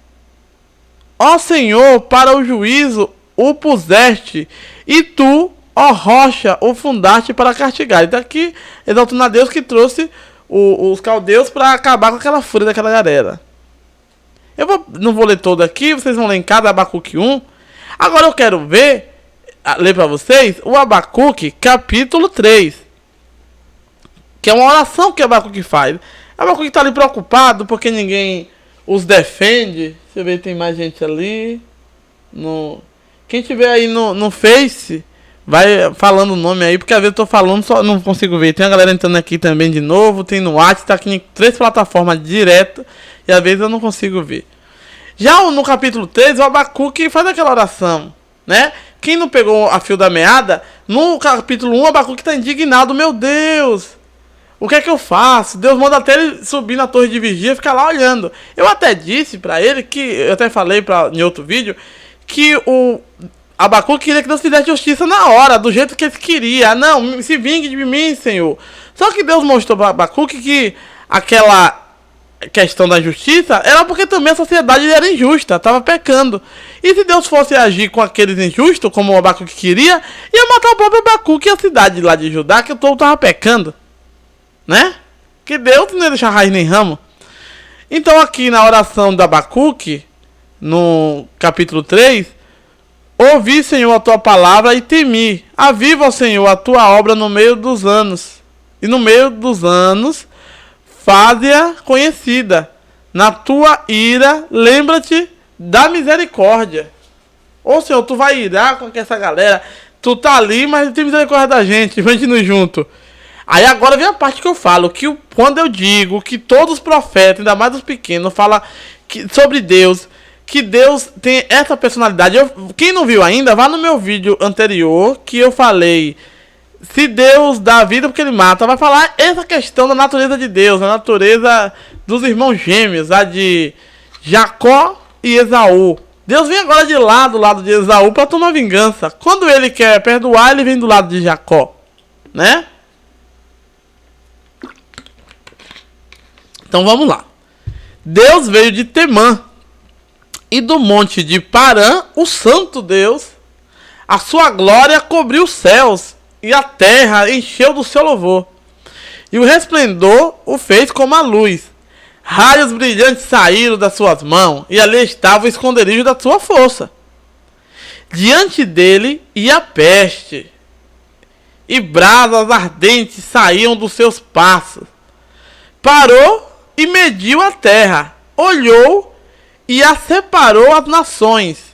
ó Senhor, para o juízo o puseste, e tu, ó rocha, o fundaste para castigar. Então aqui, exaltando a Deus que trouxe os caldeus para acabar com aquela fúria daquela galera. Não vou ler todo aqui, vocês vão ler em cada Abacuque 1. Agora eu quero ler para vocês o Abacuque capítulo 3, que é uma oração que Abacuque faz. Abacuque está ali preocupado porque ninguém os defende. Você vê, tem mais gente ali. Quem tiver aí no Face, vai falando o nome aí, porque às vezes eu tô falando, só não consigo ver. Tem a galera entrando aqui também de novo, tem no WhatsApp, tá aqui em 3 plataformas direto, e às vezes eu não consigo ver. Já no capítulo 3, o Abacuque faz aquela oração, né? Quem não pegou a fio da meada, no capítulo 1, o Abacuque tá indignado: meu Deus, o que é que eu faço? Deus manda até ele subir na torre de vigia e ficar lá olhando. Eu até disse pra ele, eu até falei em outro vídeo, que o Abacuque queria que Deus fizesse justiça na hora, do jeito que ele queria. Não, se vingue de mim, Senhor. Só que Deus mostrou para Abacuque que aquela questão da justiça era porque também a sociedade era injusta, estava pecando. E se Deus fosse agir com aqueles injustos, como o Abacuque queria, ia matar o próprio Abacuque e a cidade lá de Judá, que o povo estava pecando, né? Que Deus não ia deixar raiz nem ramo. Então aqui na oração do Abacuque, no capítulo 3, ouvi, Senhor, a tua palavra e temi. Aviva, Senhor, a tua obra no meio dos anos. E no meio dos anos, faze-a conhecida. Na tua ira, lembra-te da misericórdia. Ô, Senhor, tu vai irar com essa galera. Tu tá ali, mas tem misericórdia da gente. Vem de junto. Aí agora vem a parte que eu falo, que quando eu digo que todos os profetas, ainda mais os pequenos, falam sobre Deus, que Deus tem essa personalidade. Quem não viu ainda, vá no meu vídeo anterior, que eu falei, se Deus dá a vida porque ele mata, vai falar essa questão da natureza de Deus, a natureza dos irmãos gêmeos, a de Jacó e Esaú. Deus vem agora do lado de Esaú para tomar vingança. Quando ele quer perdoar, ele vem do lado de Jacó, né? Então vamos lá. Deus veio de Temã, e do monte de Parã, o santo Deus, a sua glória cobriu os céus, e a terra encheu do seu louvor. E o resplendor o fez como a luz. Raios brilhantes saíram das suas mãos, e ali estava o esconderijo da sua força. Diante dele ia a peste, e brasas ardentes saíam dos seus passos. Parou e mediu a terra, olhou e a separou as nações.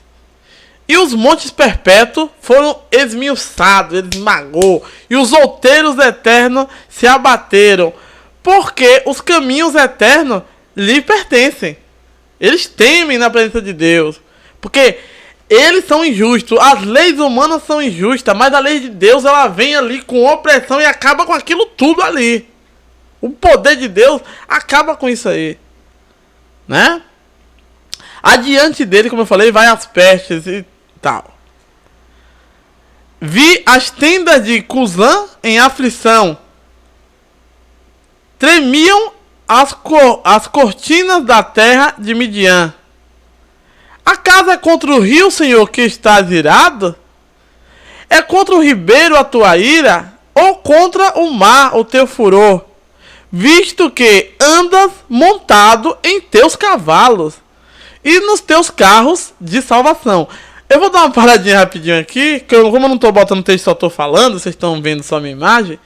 E os montes perpétuos foram esmiuçados, ele esmagou. E os outeiros eternos se abateram. porque os caminhos eternos lhe pertencem. Eles temem na presença de Deus, porque eles são injustos. As leis humanas são injustas, mas a lei de Deus, ela vem ali com opressão e acaba com aquilo tudo ali. O poder de Deus acaba com isso aí, né? Adiante dele, como eu falei, vai as pestes e tal. Vi as tendas de Cusã em aflição. Tremiam as cortinas da terra de Midian. Acaso é contra o rio, Senhor, que estás irado? É contra o ribeiro a tua ira? Ou contra o mar o teu furor? Visto que andas montado em teus cavalos e nos teus carros de salvação. Eu vou dar uma paradinha rapidinho aqui, que como eu não estou botando texto, só estou falando, vocês estão vendo só a minha imagem.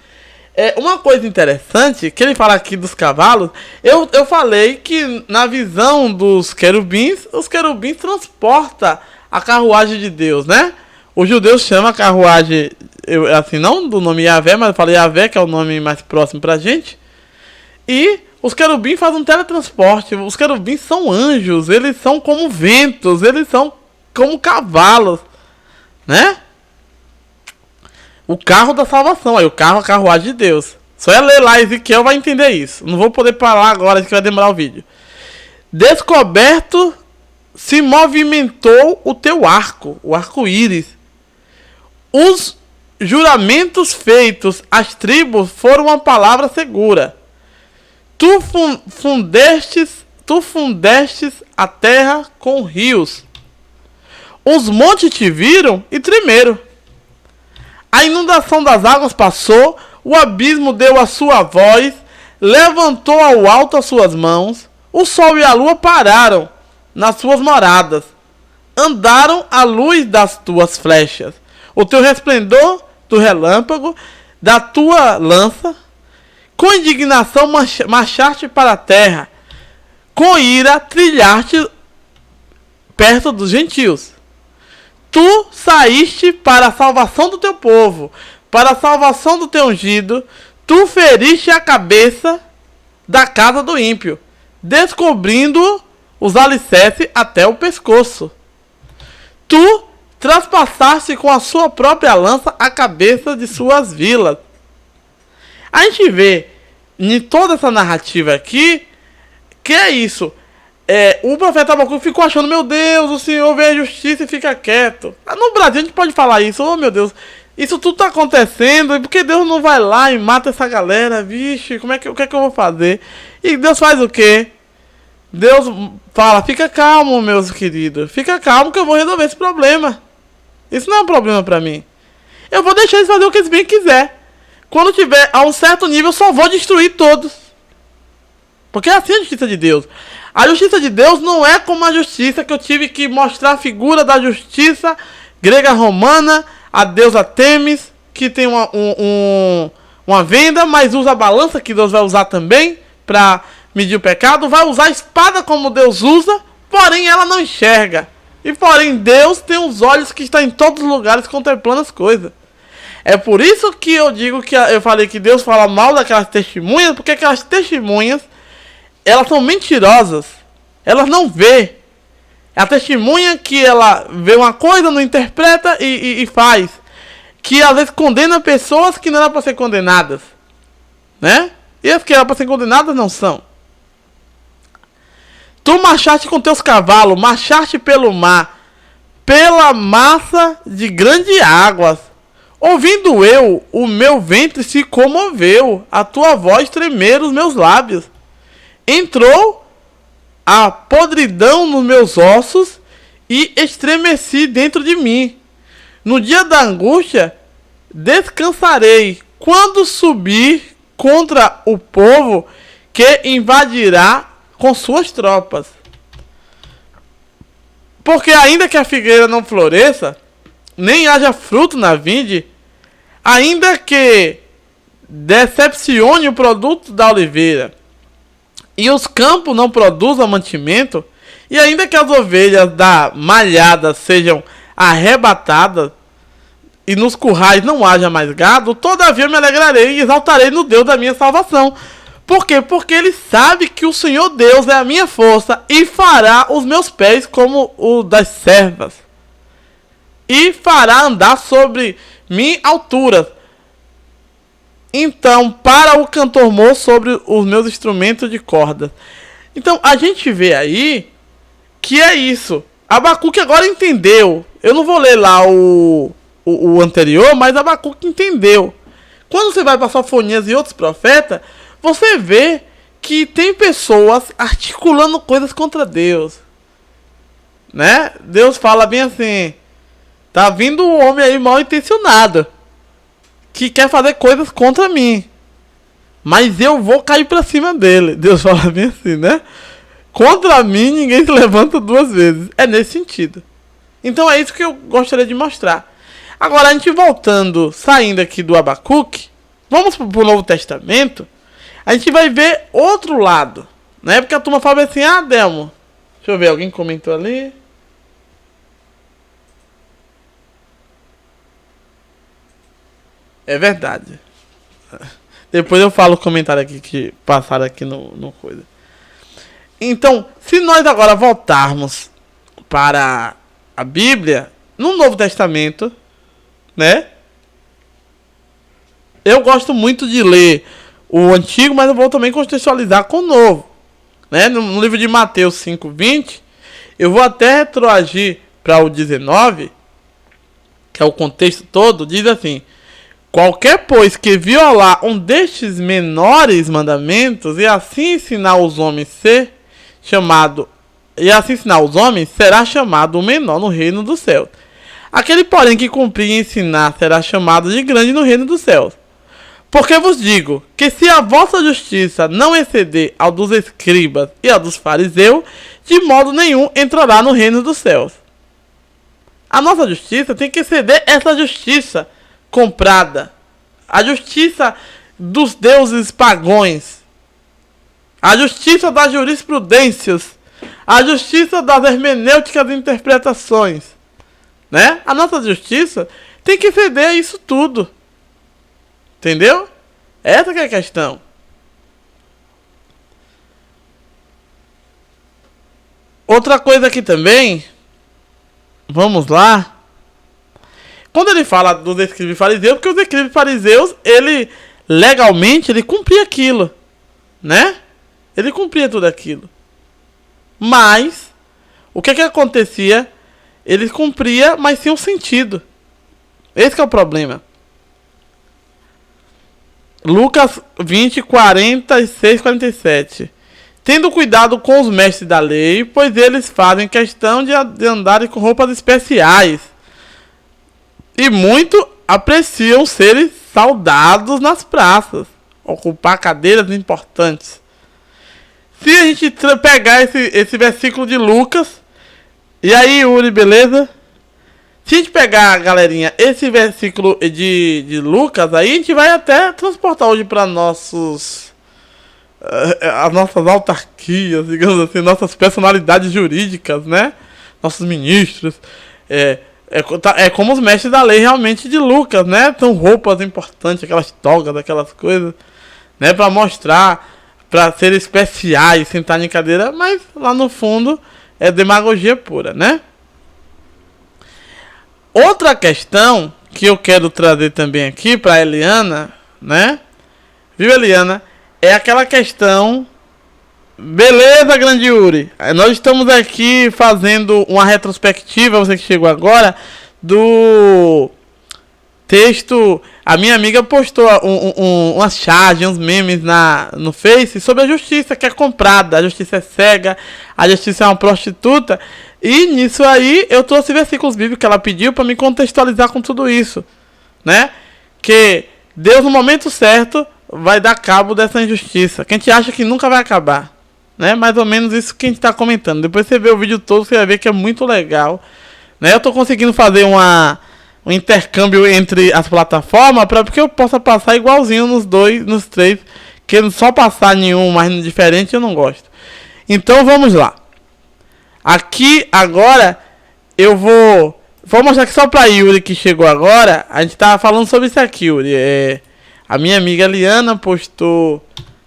Uma coisa interessante, que ele fala aqui dos cavalos, eu falei que na visão dos querubins, os querubins transportam a carruagem de Deus, né? Os judeus chamam a carruagem, assim, não do nome Yahvé, mas eu falei Yahvé, que é o nome mais próximo pra gente. E os querubins fazem um teletransporte. Os querubins são anjos, eles são como ventos, eles são como cavalos, né? O carro da salvação, aí o carro, a carruagem de Deus. Só é ler lá Ezequiel vai entender isso. Não vou poder falar agora, que vai demorar o vídeo. Descoberto se movimentou o teu arco, o arco-íris. Os juramentos feitos às tribos foram uma palavra segura. Tu fundestes a terra com rios. Os montes te viram e tremeram. A inundação das águas passou, o abismo deu a sua voz, levantou ao alto as suas mãos, o sol e a lua pararam nas suas moradas, andaram à luz das tuas flechas, o teu resplendor do relâmpago, da tua lança, com indignação marchaste para a terra, com ira trilhaste perto dos gentios. Tu saíste para a salvação do teu povo, para a salvação do teu ungido. Tu feriste a cabeça da casa do ímpio, descobrindo os alicerces até o pescoço. Tu traspassaste com a sua própria lança a cabeça de suas vilas. A gente vê em toda essa narrativa aqui que é isso. O profeta Abacuque ficou achando, meu Deus, o Senhor vê a justiça e fica quieto. No Brasil a gente pode falar isso, oh meu Deus, isso tudo tá acontecendo, e por que Deus não vai lá e mata essa galera? Vixe, o que é que eu vou fazer? E Deus faz o quê? Deus fala, fica calmo, meus queridos, fica calmo que eu vou resolver esse problema. Isso não é um problema pra mim. Eu vou deixar eles fazer o que eles bem quiser. Quando tiver a um certo nível, eu só vou destruir todos. Porque é assim a justiça de Deus. A justiça de Deus não é como a justiça que eu tive que mostrar a figura da justiça grega romana, a deusa Temis, que tem uma venda, mas usa a balança que Deus vai usar também para medir o pecado. Vai usar a espada como Deus usa, porém ela não enxerga. E porém Deus tem os olhos que estão em todos os lugares contemplando as coisas. É por isso que eu digo que eu falei que Deus fala mal daquelas testemunhas, porque aquelas testemunhas, elas são mentirosas. Elas não vê. É a testemunha que ela vê uma coisa, não interpreta e faz. Que às vezes condena pessoas que não eram para ser condenadas. Né? E as que eram para ser condenadas não são. Tu marchaste com teus cavalos, marchaste pelo mar, pela massa de grandes águas. Ouvindo eu, o meu ventre se comoveu, a tua voz tremeram os meus lábios. Entrou a podridão nos meus ossos e estremeci dentro de mim. No dia da angústia, descansarei quando subir contra o povo que invadirá com suas tropas. Porque ainda que a figueira não floresça, nem haja fruto na vinde, ainda que decepcione o produto da oliveira, e os campos não produzam mantimento, e ainda que as ovelhas da malhada sejam arrebatadas, e nos currais não haja mais gado, todavia me alegrarei e exaltarei no Deus da minha salvação. Por quê? Porque ele sabe que o Senhor Deus é a minha força e fará os meus pés como o das servas. E fará andar sobre mim alturas. Então, para o cantor moço sobre os meus instrumentos de corda. Então, a gente vê aí que é isso. Abacuque agora entendeu. Eu não vou ler lá o anterior, mas Abacuque entendeu. Quando você vai para Sofonias e outros profetas, você vê que tem pessoas articulando coisas contra Deus. Né? Deus fala bem assim: tá vindo um homem aí mal intencionado, que quer fazer coisas contra mim, mas eu vou cair pra cima dele. Deus fala bem assim, né? Contra mim ninguém se levanta duas vezes. É nesse sentido. Então é isso que eu gostaria de mostrar. Agora, a gente voltando, saindo aqui do Abacuque, vamos pro Novo Testamento. A gente vai ver outro lado, né? Porque a turma fala assim: ah, Delmo, deixa eu ver, alguém comentou ali. É verdade. Depois eu falo o comentário aqui que passaram aqui no coisa. Então, se nós agora voltarmos para a Bíblia, no Novo Testamento, né? Eu gosto muito de ler o Antigo, mas eu vou também contextualizar com o Novo. Né? No livro de Mateus 5:20, eu vou até retroagir para o 19, que é o contexto todo, diz assim: qualquer, pois, que violar um destes menores mandamentos e assim ensinar os homens será chamado o menor no reino dos céus. Aquele, porém, que cumprir e ensinar será chamado de grande no reino dos céus. Porque vos digo que se a vossa justiça não exceder ao dos escribas e ao dos fariseus, de modo nenhum entrará no reino dos céus. A nossa justiça tem que exceder essa justiça comprada, a justiça dos deuses pagões, a justiça das jurisprudências, a justiça das hermenêuticas e interpretações, né? A nossa justiça tem que exceder isso tudo, entendeu? Essa que é a questão. Outra coisa aqui também, vamos lá. Quando ele fala dos escribas e fariseus, porque os escribas e fariseus, ele legalmente ele cumpria aquilo, né? Ele cumpria tudo aquilo. Mas o que acontecia? Ele cumpria, mas sem um sentido. Esse que é o problema. Lucas 20, 46, 47. Tendo cuidado com os mestres da lei, pois eles fazem questão de andarem com roupas especiais, e muito apreciam serem saudados nas praças, ocupar cadeiras importantes. Se a gente pegar esse versículo de Lucas, e aí, Yuri, beleza? Se a gente pegar, galerinha, esse versículo de Lucas, aí a gente vai até transportar hoje para as nossas autarquias, digamos assim, nossas personalidades jurídicas, né? Nossos ministros. É como os mestres da lei realmente de Lucas, né? São roupas importantes, aquelas togas, aquelas coisas, né? Para mostrar, para serem especiais, sentar em cadeira, mas lá no fundo é demagogia pura, né? Outra questão que eu quero trazer também aqui para Eliana, né? Viu, Eliana? É aquela questão. Beleza, grande Yuri? Nós estamos aqui fazendo uma retrospectiva, você que chegou agora, do texto. A minha amiga postou umas charges, uns memes no Face sobre a justiça que é comprada. A justiça é cega, a justiça é uma prostituta. E nisso aí eu trouxe versículos bíblicos que ela pediu para me contextualizar com tudo isso, né? Que Deus no momento certo vai dar cabo dessa injustiça, que a gente acha que nunca vai acabar, né? Mais ou menos isso que a gente está comentando. Depois você vê o vídeo todo, você vai ver que é muito legal, né? Eu estou conseguindo fazer um intercâmbio entre as plataformas porque eu possa passar igualzinho nos três, que só passar nenhum mais diferente eu não gosto. Então vamos lá. Aqui agora eu vou mostrar aqui só pra Yuri que chegou agora. A gente tava falando sobre isso aqui, Yuri. A minha amiga Liana postou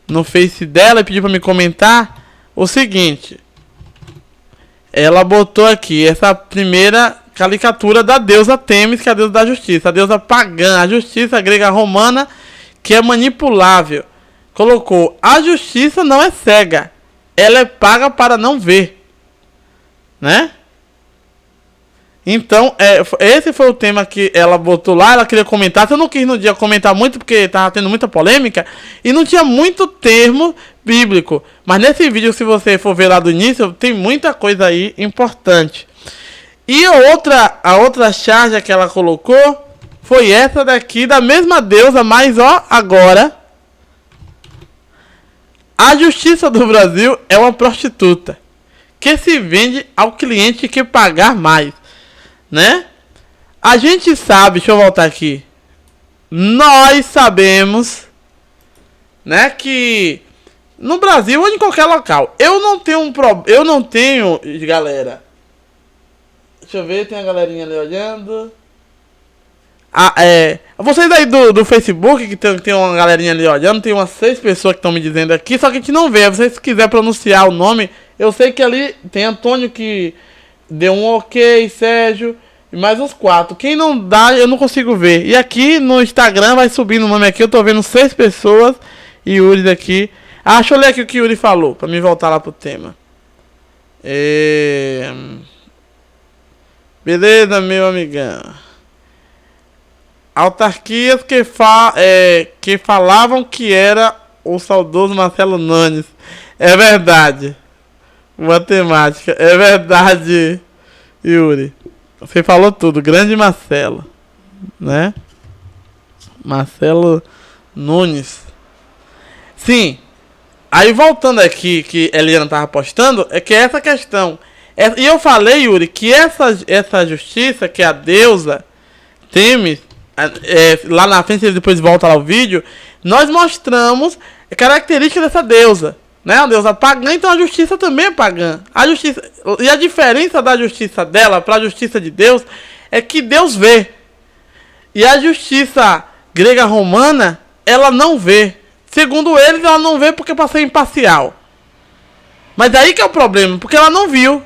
no Face dela e pediu pra me comentar o seguinte. Ela botou aqui essa primeira caricatura da deusa Têmis, que é a deusa da justiça, a deusa pagã, a justiça grega romana, que é manipulável. Colocou: a justiça não é cega, ela é paga para não ver, né? Então, esse foi o tema que ela botou lá. Ela queria comentar. Eu não quis no dia comentar muito, porque tava tendo muita polêmica e não tinha muito termo bíblico. Mas nesse vídeo, se você for ver lá do início, tem muita coisa aí importante. E a outra charge que ela colocou foi essa daqui, da mesma deusa, mas ó, agora a justiça do Brasil é uma prostituta que se vende ao cliente que pagar mais, né? A gente sabe, deixa eu voltar aqui. Nós sabemos, né, que no Brasil ou em qualquer local, eu não tenho, galera. Deixa eu ver, tem a galerinha ali olhando. Vocês aí do Facebook, que tem uma galerinha ali olhando, tem umas 6 pessoas que estão me dizendo aqui, só que a gente não vê. Se vocês quiserem pronunciar o nome, eu sei que ali tem Antônio que deu um ok, Sérgio, e mais uns 4. Quem não dá, eu não consigo ver. E aqui no Instagram vai subindo o nome aqui, eu tô vendo 6 pessoas e Yuri daqui. Deixa eu ler aqui o que o Yuri falou, pra me voltar lá pro tema. Beleza, meu amigão. Autarquias que falavam que era o saudoso Marcelo Nunes. É verdade. Matemática. É verdade, Yuri. Você falou tudo. Grande Marcelo, né? Marcelo Nunes. Sim. Aí voltando aqui, que a Eliana tava postando, é que é essa questão. E eu falei, Yuri, que essa justiça, que a deusa Têmis, lá na frente, depois volta lá o vídeo, nós mostramos características dessa deusa, né? A deusa pagã, então a justiça também é pagã. E a diferença da justiça dela para a justiça de Deus é que Deus vê. E a justiça grega romana, ela não vê. Segundo eles, ela não vê porque para ser imparcial. Mas aí que é o problema, porque ela não viu.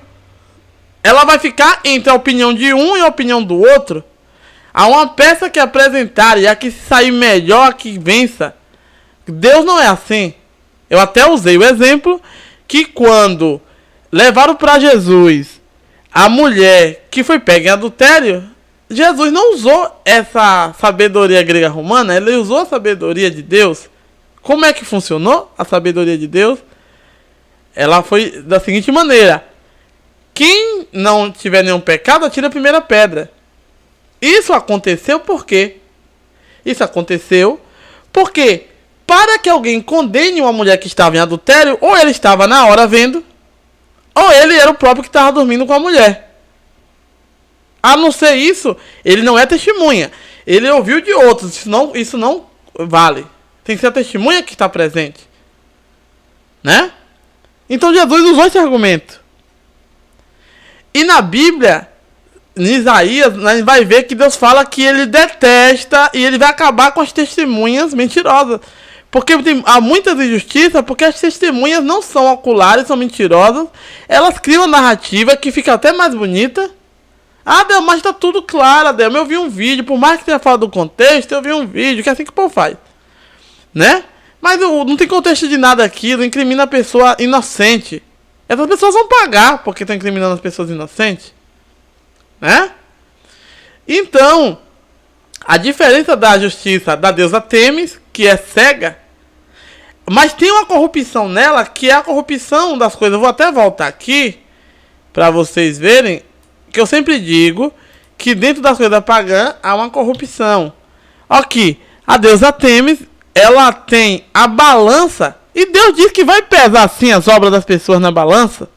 Ela vai ficar entre a opinião de um e a opinião do outro. Há uma peça que apresentar e a que sair melhor, a que vença. Deus não é assim. Eu até usei o exemplo que quando levaram para Jesus a mulher que foi pega em adultério, Jesus não usou essa sabedoria grega romana, ele usou a sabedoria de Deus. Como é que funcionou a sabedoria de Deus? Ela foi da seguinte maneira: quem não tiver nenhum pecado, atira a primeira pedra. Isso aconteceu por quê? Isso aconteceu porque, para que alguém condene uma mulher que estava em adultério, ou ele estava na hora vendo, ou ele era o próprio que estava dormindo com a mulher. A não ser isso, ele não é testemunha. Ele ouviu de outros. Isso não vale. Tem que ser a testemunha que está presente, né? Então Jesus usou esse argumento. E na Bíblia, em Isaías, a gente vai ver que Deus fala que ele detesta e ele vai acabar com as testemunhas mentirosas. Porque há muitas injustiças, porque as testemunhas não são oculares, são mentirosas. Elas criam uma narrativa que fica até mais bonita. Deus, mas tá tudo claro, Deus. Eu vi um vídeo, por mais que tenha falado do contexto, eu vi um vídeo, que é assim que o povo faz, né? Mas não tem contexto de nada aqui, não incrimina a pessoa inocente. Essas pessoas vão pagar porque estão incriminando as pessoas inocentes, né? Então, a diferença da justiça da deusa Têmis, que é cega, mas tem uma corrupção nela, que é a corrupção das coisas. Eu vou até voltar aqui para vocês verem que eu sempre digo que dentro das coisas pagãs há uma corrupção. Aqui, a deusa Têmis, ela tem a balança, e Deus diz que vai pesar assim as obras das pessoas na balança,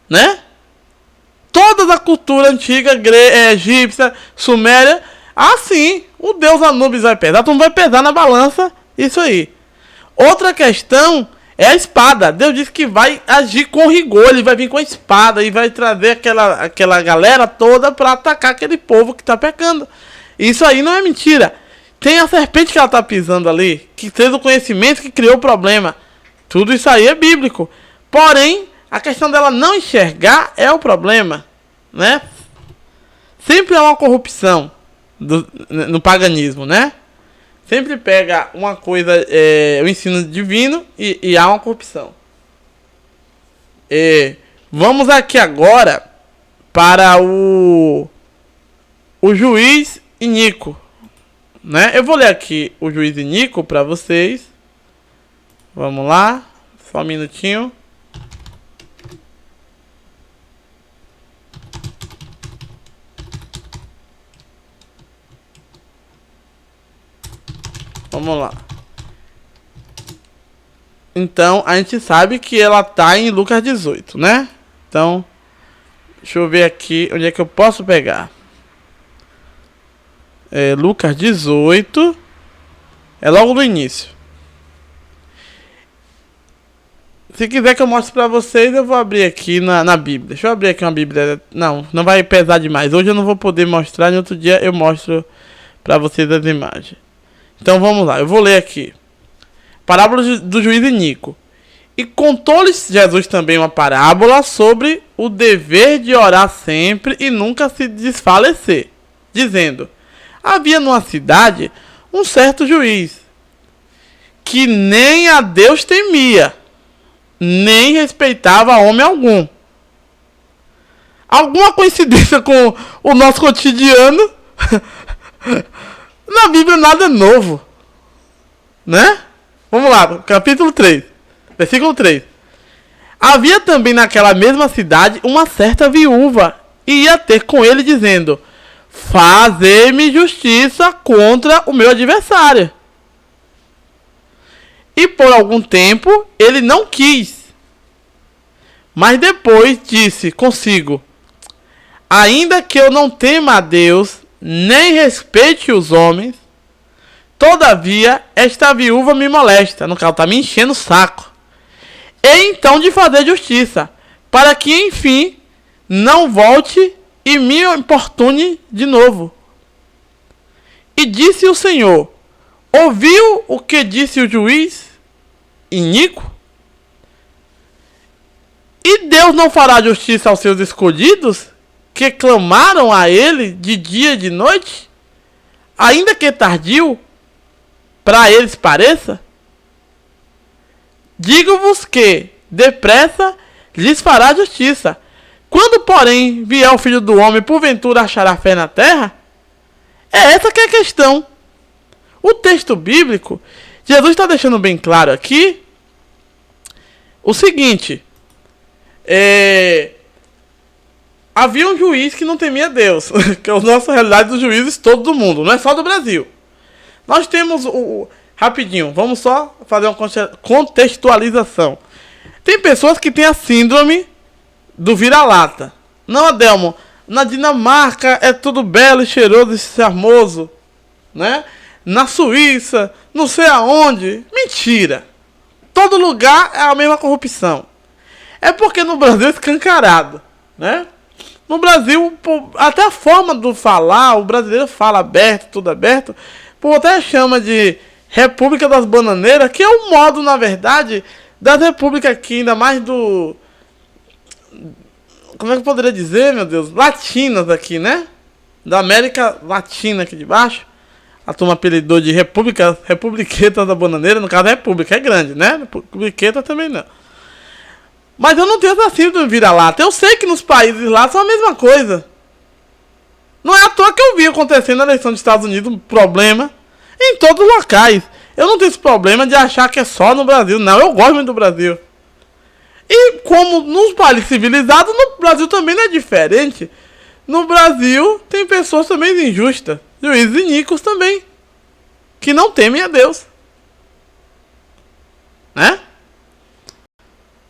né? Toda a cultura antiga, egípcia, suméria, assim, o deus Anubis vai pesar, então vai pesar na balança isso aí. Outra questão é a espada. Deus diz que vai agir com rigor, ele vai vir com a espada e vai trazer aquela galera toda para atacar aquele povo que está pecando. Isso aí não é mentira. Tem a serpente que ela está pisando ali, que fez o conhecimento que criou o problema. Tudo isso aí é bíblico. Porém, a questão dela não enxergar é o problema, né? Sempre há uma corrupção no paganismo, né? Sempre pega uma coisa, o ensino divino e há uma corrupção. Vamos aqui agora para o juiz iníquo, né? Eu vou ler aqui o juiz iníquo para vocês. Vamos lá, só um minutinho. Vamos lá. Então, a gente sabe que ela tá em Lucas 18, né? Então, deixa eu ver aqui onde é que eu posso pegar. Lucas 18. É logo no início. Se quiser que eu mostre pra vocês, eu vou abrir aqui na Bíblia. Deixa eu abrir aqui uma Bíblia. Não vai pesar demais. Hoje eu não vou poder mostrar, no outro dia eu mostro pra vocês as imagens. Então vamos lá, eu vou ler aqui. Parábola do juiz iníquo. E contou-lhes Jesus também uma parábola sobre o dever de orar sempre e nunca se desfalecer, dizendo: havia numa cidade um certo juiz, que nem a Deus temia, nem respeitava homem algum. Alguma coincidência com o nosso cotidiano? Na Bíblia nada é novo, né? Vamos lá, capítulo 3, versículo 3. Havia também naquela mesma cidade uma certa viúva, e ia ter com ele dizendo: fazei-me justiça contra o meu adversário. E por algum tempo ele não quis. Mas depois disse consigo: ainda que eu não tema a Deus, nem respeite os homens, todavia esta viúva me molesta. No caso, está me enchendo o saco. E então de fazer justiça, para que enfim não volte e me importune de novo. E disse o Senhor: ouviu o que disse o juiz iníquo? E Deus não fará justiça aos seus escolhidos, que clamaram a ele de dia e de noite, ainda que tardio, para eles pareça? Digo-vos que, depressa, lhes fará justiça. Quando, porém, vier o Filho do Homem, porventura achará fé na terra? É essa que é a questão. O texto bíblico, Jesus está deixando bem claro aqui o seguinte: havia um juiz que não temia Deus, que é a nossa realidade dos juízes todo do mundo, não é só do Brasil. Nós temos rapidinho, vamos só fazer uma contextualização. Tem pessoas que têm a síndrome do vira-lata. Não, Adelmo, na Dinamarca é tudo belo e cheiroso e charmoso, né? Na Suíça, não sei aonde. Mentira. Todo lugar é a mesma corrupção. É porque no Brasil é escancarado, né? No Brasil, até a forma do falar, o brasileiro fala aberto, tudo aberto. Pô, até chama de República das Bananeiras, que é o modo, na verdade, das repúblicas aqui, ainda mais do... Como é que eu poderia dizer, meu Deus? Latinas aqui, né? Da América Latina aqui de baixo. A turma apelidou de Republiqueta da Bananeira. No caso, a República é grande, né? Republiqueta também não. Mas eu não tenho essa síndrome de vira-lata. Eu sei que nos países lá são a mesma coisa. Não é à toa que eu vi acontecendo na eleição dos Estados Unidos um problema em todos os locais. Eu não tenho esse problema de achar que é só no Brasil. Não, eu gosto muito do Brasil. E como nos países civilizados, no Brasil também não é diferente. No Brasil tem pessoas também injustas, juízes iníquos também, que não temem a Deus, né?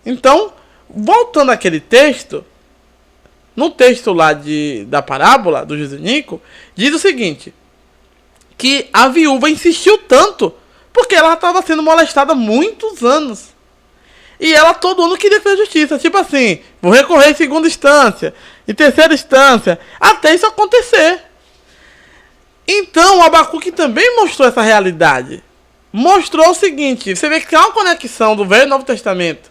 Então, voltando àquele texto, no texto lá da parábola do juiz iníquo, diz o seguinte: que a viúva insistiu tanto, porque ela estava sendo molestada há muitos anos. E ela todo ano queria fazer justiça. Tipo assim, vou recorrer em segunda instância, em terceira instância, até isso acontecer. Então o Abacuque também mostrou essa realidade. mostrou o seguinte. Você vê que tem uma conexão do Velho e Novo Testamento.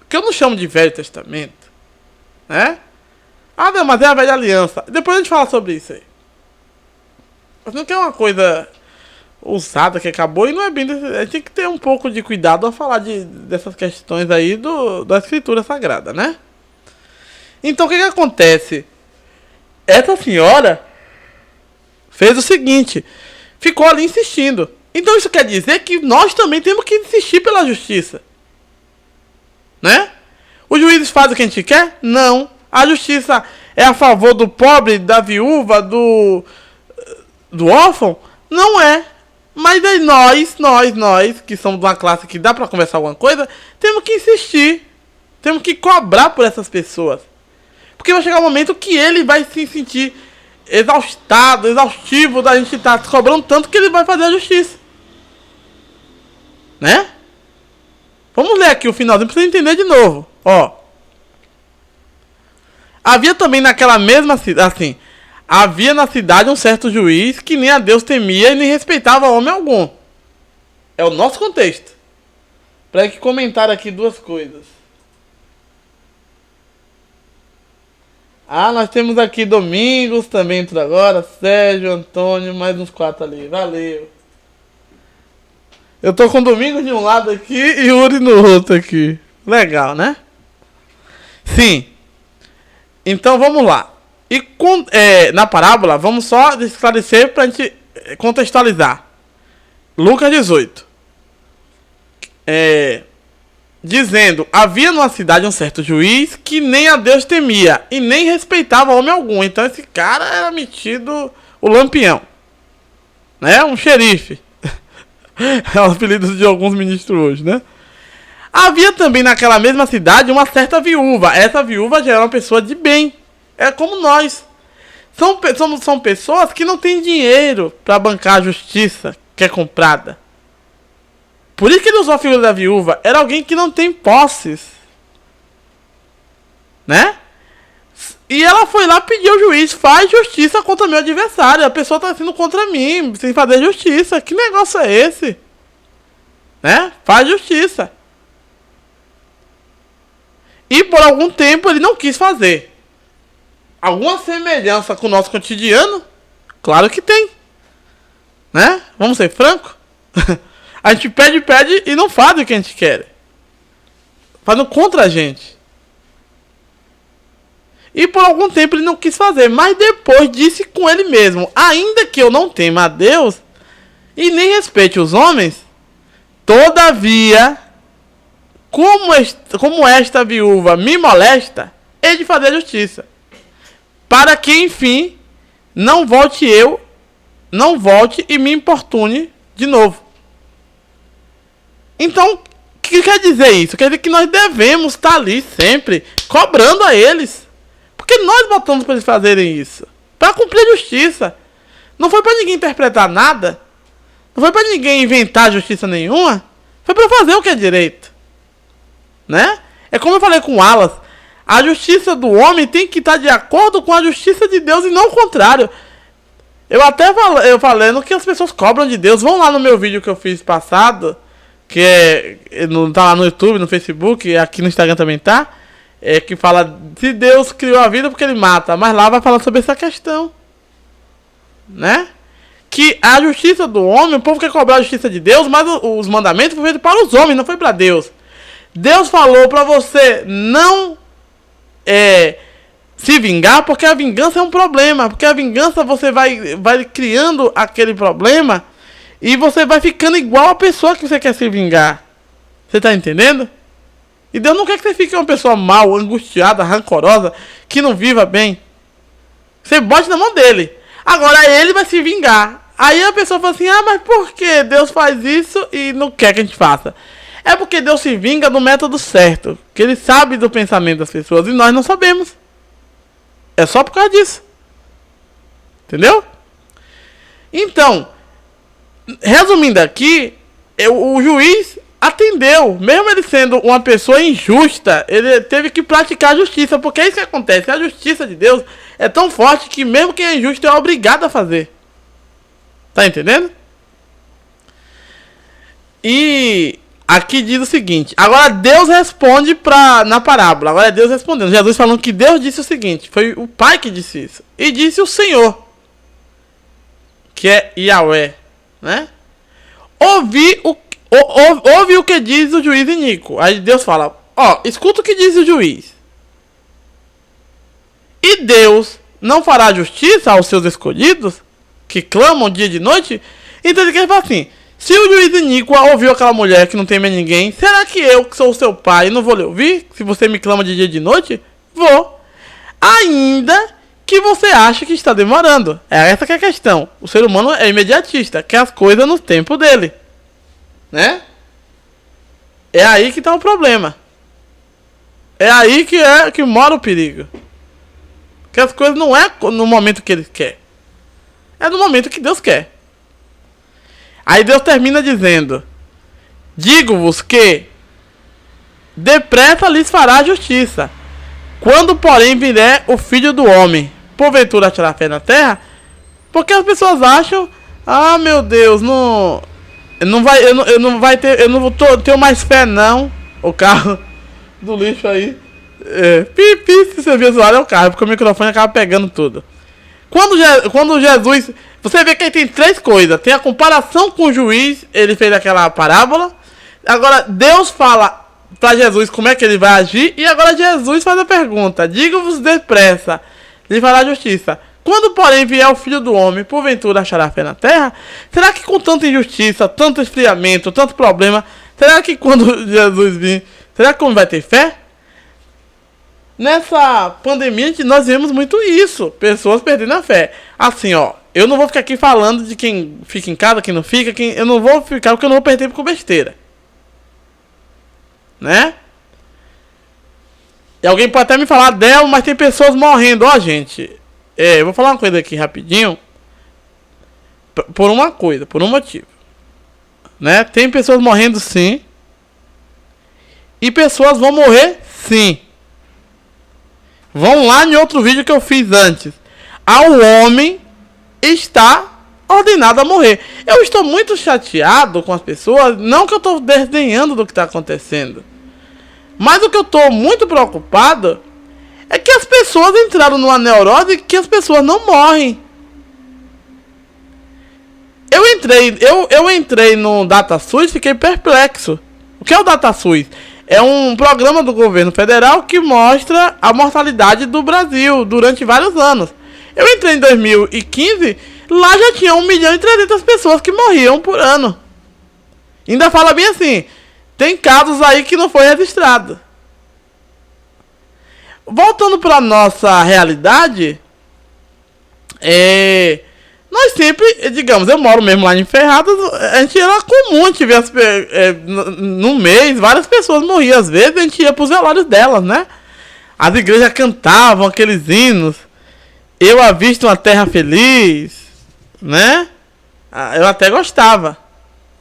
Que eu não chamo de Velho Testamento. Né? Ah, não, mas é a Velha Aliança. Depois a gente fala sobre isso aí. Mas não que é uma coisa usada que acabou e não é bem... A gente tem que ter um pouco de cuidado ao falar dessas questões aí da Escritura Sagrada, né? Então o que acontece? Essa senhora fez o seguinte, ficou ali insistindo. Então isso quer dizer que nós também temos que insistir pela justiça. Né? Os juízes fazem o que a gente quer? Não. A justiça é a favor do pobre, da viúva, do órfão? Não é. Mas aí nós, que somos de uma classe que dá pra conversar alguma coisa, temos que insistir. Temos que cobrar por essas pessoas. Porque vai chegar um momento que ele vai se sentir exaustivo da gente estar cobrando tanto que ele vai fazer a justiça. Né? Vamos ler aqui o finalzinho pra você entender de novo. Ó. Havia também naquela mesma cidade, assim, havia na cidade um certo juiz que nem a Deus temia e nem respeitava homem algum. É o nosso contexto. Para que comentar aqui duas coisas. Ah, nós temos aqui Domingos, também entrou agora, Sérgio, Antônio, mais uns 4 ali. Valeu. Eu tô com Domingos de um lado aqui e Yuri no outro aqui. Legal, né? Sim. Então vamos lá. E na parábola, vamos só esclarecer pra gente contextualizar. Lucas 18. Dizendo, havia numa cidade um certo juiz que nem a Deus temia e nem respeitava homem algum. Então esse cara era metido o lampião, né? Um xerife. É o apelido de alguns ministros hoje, né? Havia também naquela mesma cidade uma certa viúva. Essa viúva já era uma pessoa de bem. É como nós. São pessoas que não têm dinheiro para bancar a justiça que é comprada. Por isso que ele usou a figura da viúva. Era alguém que não tem posses. Né? E ela foi lá pedir ao juiz, faz justiça contra meu adversário. A pessoa está sendo contra mim, sem fazer justiça. Que negócio é esse? Né? Faz justiça. E por algum tempo ele não quis fazer. Alguma semelhança com o nosso cotidiano? Claro que tem. Né? Vamos ser francos? A gente pede e não faz o que a gente quer. Fazendo contra a gente. E por algum tempo ele não quis fazer. Mas depois disse com ele mesmo: ainda que eu não tema a Deus e nem respeite os homens, todavia, como esta viúva me molesta, hei de fazer justiça, para que enfim não volte e me importune de novo. Então, o que quer dizer isso? Quer dizer que nós devemos estar ali sempre cobrando a eles. Porque nós botamos para eles fazerem isso. Para cumprir a justiça. Não foi para ninguém interpretar nada. Não foi para ninguém inventar justiça nenhuma. Foi para fazer o que é direito. Né? É como eu falei com o Alas. A justiça do homem tem que estar de acordo com a justiça de Deus e não o contrário. Eu até falando que as pessoas cobram de Deus. Vão lá no meu vídeo que eu fiz passado. Que tá lá no YouTube, no Facebook, aqui no Instagram também tá. Que fala, se Deus criou a vida porque ele mata. Mas lá vai falar sobre essa questão. Né? Que a justiça do homem, o povo quer cobrar a justiça de Deus, mas os mandamentos foram feitos para os homens, não foi para Deus. Deus falou para você não se vingar, porque a vingança é um problema. Porque a vingança você vai criando aquele problema e você vai ficando igual a pessoa que você quer se vingar. Você tá entendendo? E Deus não quer que você fique uma pessoa mal, angustiada, rancorosa, que não viva bem. Você bote na mão dele. Agora ele vai se vingar. Aí a pessoa fala assim, mas por que Deus faz isso e não quer que a gente faça? É porque Deus se vinga do método certo. Que ele sabe do pensamento das pessoas e nós não sabemos. É só por causa disso. Entendeu? Então, resumindo aqui, o juiz atendeu. Mesmo ele sendo uma pessoa injusta, ele teve que praticar a justiça. Porque é isso que acontece. A justiça de Deus é tão forte que mesmo quem é injusto é obrigado a fazer. Tá entendendo? E aqui diz o seguinte. Agora Deus responde na parábola. Agora é Deus respondendo. Jesus falando que Deus disse o seguinte. Foi o Pai que disse isso. E disse o Senhor, que é Yahweh, né? Ouve o que diz o juiz iníquo. Aí Deus fala, escuta o que diz o juiz. E Deus não fará justiça aos seus escolhidos, que clamam dia e de noite? Então ele quer falar assim, se o juiz iníquo ouviu aquela mulher que não tem mais ninguém, será que eu, que sou o seu pai, não vou lhe ouvir? Se você me clama de dia e de noite? Vou. Ainda que você acha que está demorando. É essa que é a questão. O ser humano é imediatista, quer as coisas no tempo dele. Né? É aí que está o problema. É aí que mora o perigo. Que as coisas não é no momento que ele quer. É no momento que Deus quer. Aí Deus termina dizendo: digo-vos que depressa lhes fará justiça. Quando, porém, vier o Filho do Homem, porventura achará fé na terra? Porque as pessoas acham, meu Deus, eu não vou ter mais fé não. O carro do lixo aí. Se você viu zoar é o carro, porque o microfone acaba pegando tudo. Quando Jesus, você vê que ele tem três coisas. Tem a comparação com o juiz, ele fez aquela parábola. Agora Deus fala para Jesus como é que ele vai agir. E agora Jesus faz a pergunta: diga-vos depressa, lhe fará justiça. Quando, porém, vier o Filho do Homem, porventura achará fé na terra? Será que com tanta injustiça, tanto esfriamento, tanto problema, será que quando Jesus vir, será que o homem vai ter fé? Nessa pandemia nós vemos muito isso, pessoas perdendo a fé. Assim, eu não vou ficar aqui falando de quem fica em casa, quem não fica, eu não vou ficar porque eu não vou perder com besteira. Né? E alguém pode até me falar, Del, mas tem pessoas morrendo. Gente, eu vou falar uma coisa aqui rapidinho. Por um motivo. Né? Tem pessoas morrendo sim. E pessoas vão morrer sim. Vão lá em outro vídeo que eu fiz antes. Ao homem está ordenado a morrer. Eu estou muito chateado com as pessoas. Não que eu estou desdenhando do que está acontecendo. Mas o que eu estou muito preocupado é que as pessoas entraram numa neurose que as pessoas não morrem. Eu entrei no DataSUS e fiquei perplexo. O que é o DataSUS? É um programa do governo federal que mostra a mortalidade do Brasil durante vários anos. Eu entrei em 2015, lá já tinha 1.300.000 pessoas que morriam por ano. Ainda fala bem assim, tem casos aí que não foi registrado. Voltando para nossa realidade, nós sempre, digamos, eu moro mesmo lá em Ferradas, a gente era comum, a gente via no mês, várias pessoas morriam, às vezes a gente ia pros velórios delas, né? As igrejas cantavam aqueles hinos, eu avisto uma terra feliz, né? Eu até gostava,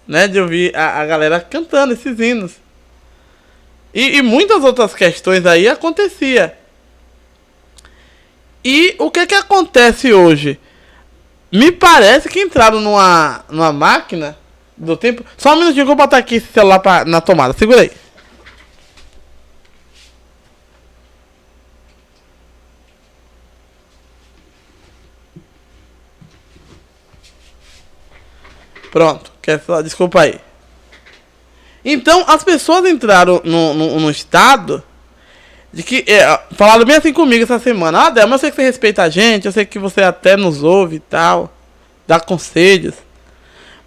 né, de ouvir a galera cantando esses hinos. E muitas outras questões aí acontecia. E o que acontece hoje? Me parece que entraram numa máquina do tempo. Só um minutinho que eu vou botar aqui esse celular na tomada. Segura aí. Pronto. Desculpa aí. Então, as pessoas entraram no estado de que... falaram bem assim comigo essa semana. Del, mas eu sei que você respeita a gente, eu sei que você até nos ouve e tal, dá conselhos.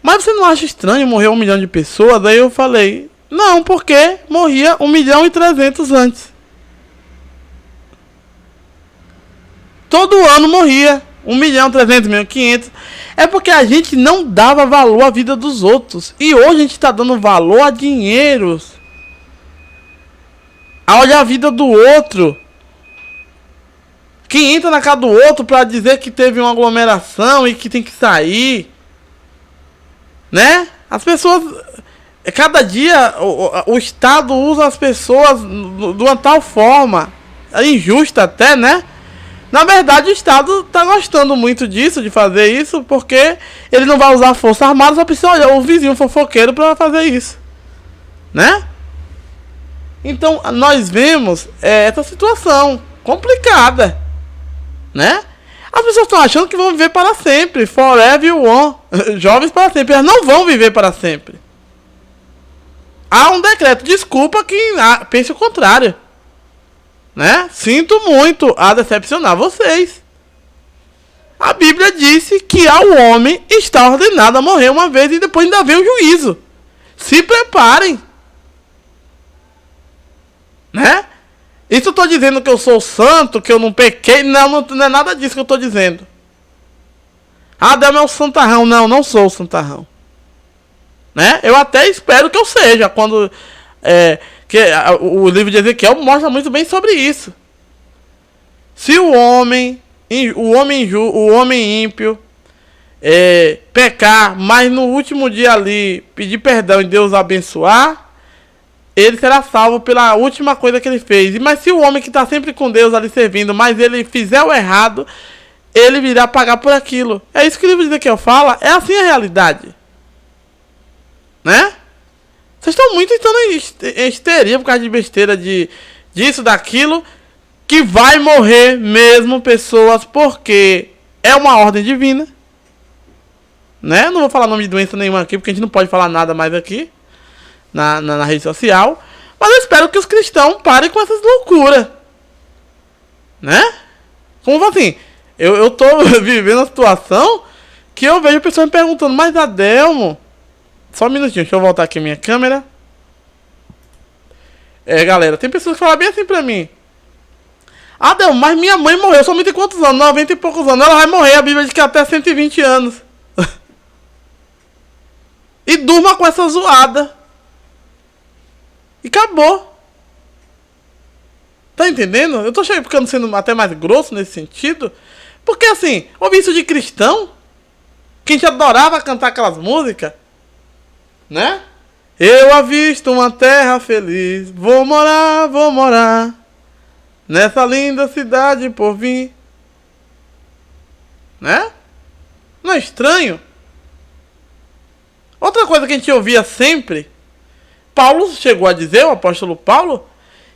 Mas você não acha estranho morrer 1 milhão de pessoas? Aí eu falei, não, porque morria 1.300.000 antes. Todo ano morria 1.300.000, 500. É porque a gente não dava valor à vida dos outros. E hoje a gente está dando valor a dinheiros. A olhar a vida do outro. Que entra na casa do outro para dizer que teve uma aglomeração e que tem que sair. Né? As pessoas... Cada dia o Estado usa as pessoas de uma tal forma, injusta até, né? Na verdade, o Estado está gostando muito disso, de fazer isso, porque ele não vai usar força armada, só precisa olhar o vizinho fofoqueiro para fazer isso, né? Então, nós vemos essa situação complicada, né? As pessoas estão achando que vão viver para sempre, forever you want, jovens para sempre. Elas não vão viver para sempre. Há um decreto, desculpa quem pense o contrário, né? Sinto muito a decepcionar vocês. A Bíblia disse que ao homem está ordenado a morrer uma vez e depois ainda vem o juízo. Se preparem, né? Isso eu estou dizendo que eu sou santo, que eu não pequei. Não é nada disso que eu estou dizendo. Ah, Delmo é um santarrão. Não sou santarrão, né? Eu até espero que eu seja, quando o livro de Ezequiel mostra muito bem sobre isso. Se o homem ímpio pecar, mas no último dia ali pedir perdão e Deus abençoar, ele será salvo pela última coisa que ele fez. Mas se o homem que está sempre com Deus ali servindo, mas ele fizer o errado, ele virá pagar por aquilo. É isso que o livro de Ezequiel fala. É assim a realidade, né? Vocês estão muito entrando em histeria por causa de besteira disso, daquilo, que vai morrer mesmo pessoas, porque é uma ordem divina, né? Não vou falar nome de doença nenhuma aqui, porque a gente não pode falar nada mais aqui na rede social. Mas eu espero que os cristãos parem com essas loucuras, né? Como assim? Eu tô vivendo uma situação que eu vejo pessoas me perguntando, mas Adelmo... Só um minutinho, deixa eu voltar aqui a minha câmera. Galera, tem pessoas que falam bem assim pra mim. Adelmo, mas minha mãe morreu somente em quantos anos? 90 e poucos anos. Ela vai morrer, a Bíblia diz que até 120 anos. E durma com essa zoada. E acabou. Tá entendendo? Eu tô ficando sendo até mais grosso nesse sentido. Porque assim, ouvi isso de cristão, que a gente adorava cantar aquelas músicas, né? Eu avisto uma terra feliz, vou morar nessa linda cidade por vir, né? Não é estranho? Outra coisa que a gente ouvia sempre, Paulo chegou a dizer, o apóstolo Paulo,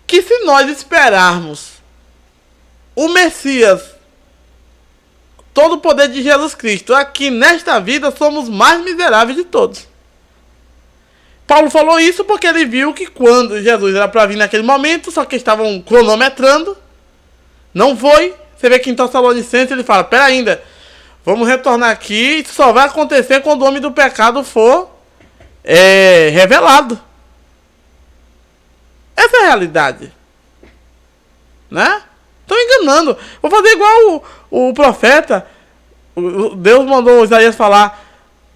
que se nós esperarmos o Messias, todo o poder de Jesus Cristo, aqui nesta vida somos mais miseráveis de todos. Paulo falou isso porque ele viu que quando Jesus era para vir naquele momento, só que estavam cronometrando, não foi. Você vê que em Tessalonicenses ele fala, pera ainda, vamos retornar aqui, isso só vai acontecer quando o homem do pecado for revelado. Essa é a realidade, né? Estão enganando. Vou fazer igual o profeta, Deus mandou Isaías falar,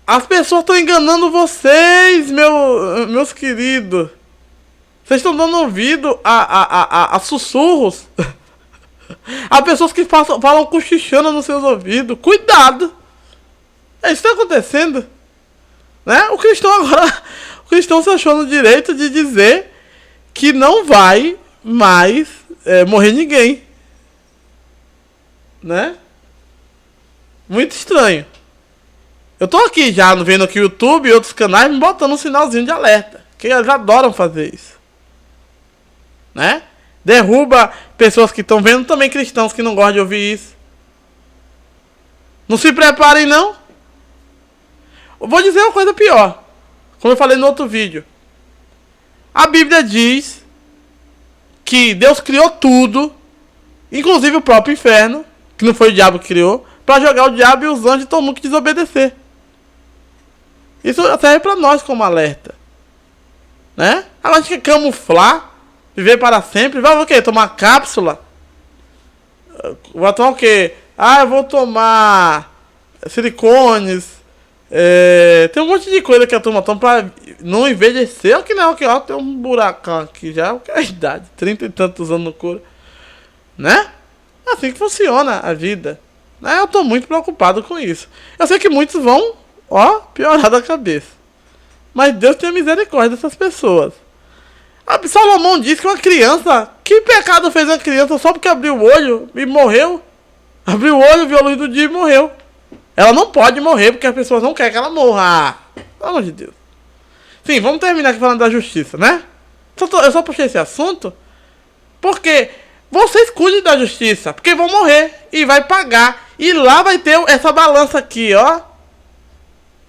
as pessoas estão enganando vocês, meus queridos. Vocês estão dando ouvido a sussurros. Há pessoas que falam cochichando nos seus ouvidos. Cuidado. Isso está acontecendo, né? O cristão se achou no direito de dizer que não vai mais morrer ninguém, né? Muito estranho. Eu tô aqui já vendo aqui o YouTube e outros canais me botando um sinalzinho de alerta. Que eles adoram fazer isso, né? Derruba pessoas que estão vendo, também cristãos que não gostam de ouvir isso. Não se preparem não. Eu vou dizer uma coisa pior. Como eu falei no outro vídeo. A Bíblia diz que Deus criou tudo, inclusive o próprio inferno, que não foi o diabo que criou, para jogar o diabo e os anjos e todo mundo que desobedecer. Isso serve para nós como alerta, né? Agora a gente quer camuflar, viver para sempre. Vai o quê? Tomar cápsula? Vai tomar o quê? Eu vou tomar silicones. Tem um monte de coisa que a turma toma para não envelhecer. Aqui não, aqui, ó, tem um buracão aqui já. O que é a idade? 30 e tantos anos no couro, né? É assim que funciona a vida, né? Eu tô muito preocupado com isso. Eu sei que muitos vão piorar da cabeça. Mas Deus tem a misericórdia dessas pessoas. Salomão disse que uma criança... Que pecado fez uma criança só porque abriu o olho e morreu? Abriu o olho, viu a luz do dia e morreu. Ela não pode morrer porque as pessoas não querem que ela morra. Ah, pelo amor de Deus. Sim, vamos terminar aqui falando da justiça, né? Eu só puxei esse assunto porque vocês cuidem da justiça, porque vão morrer e vai pagar. E lá vai ter essa balança aqui, ó.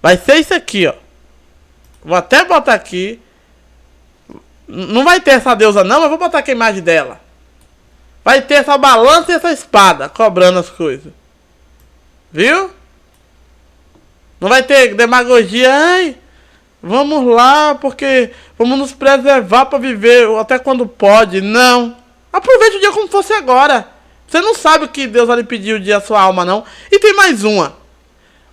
Vai ser isso aqui, ó. Vou até botar aqui. Não vai ter essa deusa não, mas vou botar aqui a imagem dela. Vai ter essa balança e essa espada cobrando as coisas. Viu? Não vai ter demagogia. Ai, vamos lá porque vamos nos preservar para viver até quando pode. Não. Aproveite o dia como fosse agora. Você não sabe o que Deus vai lhe pedir o dia da sua alma, não. E tem mais uma.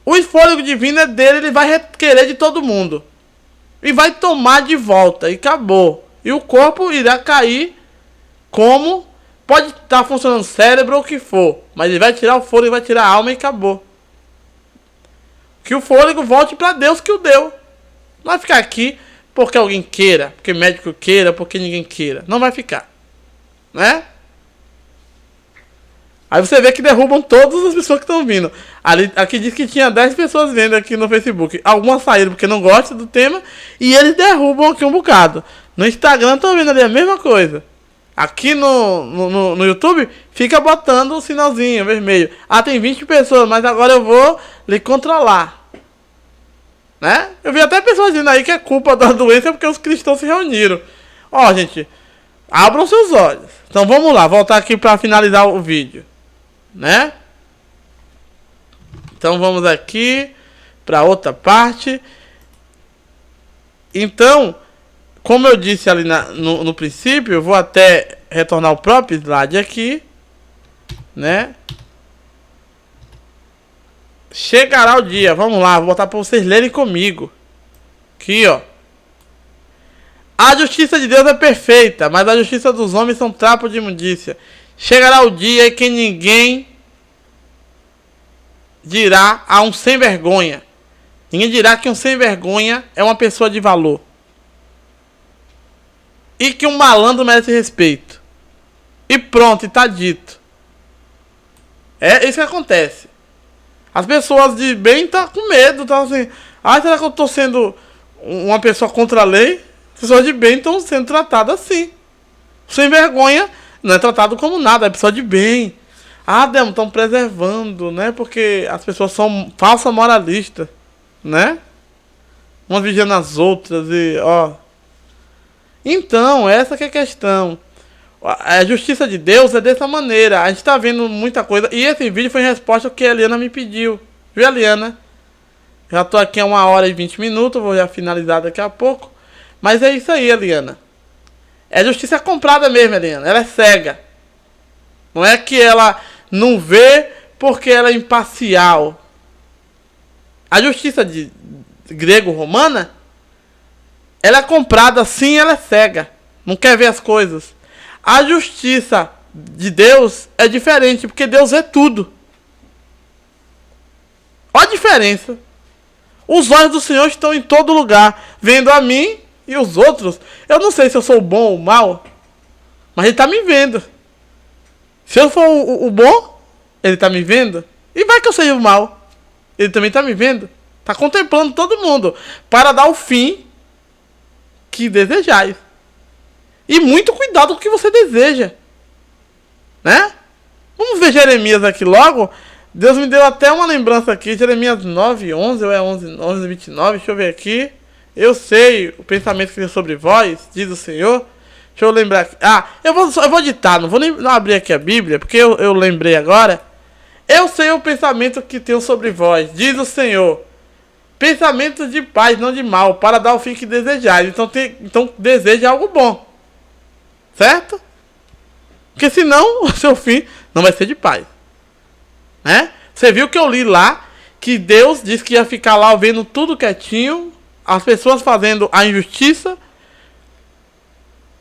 O fôlego divino é dele, ele vai requerer de todo mundo. E vai tomar de volta. E acabou. E o corpo irá cair como... Pode estar funcionando cérebro ou o que for. Mas ele vai tirar o fôlego, vai tirar a alma e acabou. Que o fôlego volte para Deus que o deu. Não vai ficar aqui porque alguém queira. Porque médico queira, porque ninguém queira. Não vai ficar. Né? Aí você vê que derrubam todas as pessoas que estão vindo. Aqui diz que tinha 10 pessoas vendo aqui no Facebook. Algumas saíram porque não gostam do tema. E eles derrubam aqui um bocado. No Instagram estão vendo ali a mesma coisa. Aqui no YouTube fica botando um sinalzinho vermelho. Ah, tem 20 pessoas, mas agora eu vou lhe controlar. Né? Eu vi até pessoas dizendo aí que é culpa da doença porque os cristãos se reuniram. Ó, gente, abram seus olhos. Então vamos lá, voltar aqui para finalizar o vídeo. Né? Então vamos aqui para outra parte. Então, como eu disse ali no princípio, eu vou até retornar o próprio slide aqui, né? Chegará o dia, vamos lá, vou botar para vocês lerem comigo. Aqui, ó. A justiça de Deus é perfeita, mas a justiça dos homens são trapo de imundícia. Chegará o dia em que ninguém dirá a um sem vergonha. Ninguém dirá que um sem vergonha é uma pessoa de valor. E que um malandro merece respeito. E pronto, está dito. É isso que acontece. As pessoas de bem estão com medo. Estão assim, será que eu estou sendo uma pessoa contra a lei? As pessoas de bem estão sendo tratadas assim. Sem vergonha não é tratado como nada, é pessoa de bem. Demo, estão preservando, né? Porque as pessoas são falsas moralistas, né? Umas vigiando as outras e, ó... Então, essa que é a questão. A justiça de Deus é dessa maneira. A gente está vendo muita coisa. E esse vídeo foi em resposta ao que a Eliana me pediu. Viu, Eliana? Já estou aqui há 1h20. Vou já finalizar daqui a pouco. Mas é isso aí, Eliana. É justiça comprada mesmo, Eliana. Ela é cega. Não é que ela não vê porque ela é imparcial. A justiça de grego-romana, ela é comprada sim, ela é cega. Não quer ver as coisas. A justiça de Deus é diferente, porque Deus vê tudo. Olha a diferença. Os olhos do Senhor estão em todo lugar, vendo a mim e os outros. Eu não sei se eu sou bom ou mal, mas Ele está me vendo. Se eu for o bom, Ele está me vendo. E vai que eu seja o mal, Ele também está me vendo. Está contemplando todo mundo para dar o fim que desejais. E muito cuidado com o que você deseja. Né? Vamos ver Jeremias aqui logo. Deus me deu até uma lembrança aqui. Jeremias 9:11 ou é 11:29? Deixa eu ver aqui. Eu sei o pensamento que tem sobre vós, diz o Senhor. Deixa eu lembrar aqui. Eu vou ditar. Não vou nem abrir aqui a Bíblia, porque eu lembrei agora. Eu sei o pensamento que tenho sobre vós, diz o Senhor. Pensamentos de paz, não de mal, para dar o fim que desejais. Então deseje algo bom. Certo? Porque senão o seu fim não vai ser de paz. Né? Você viu que eu li lá que Deus disse que ia ficar lá vendo tudo quietinho, as pessoas fazendo a injustiça,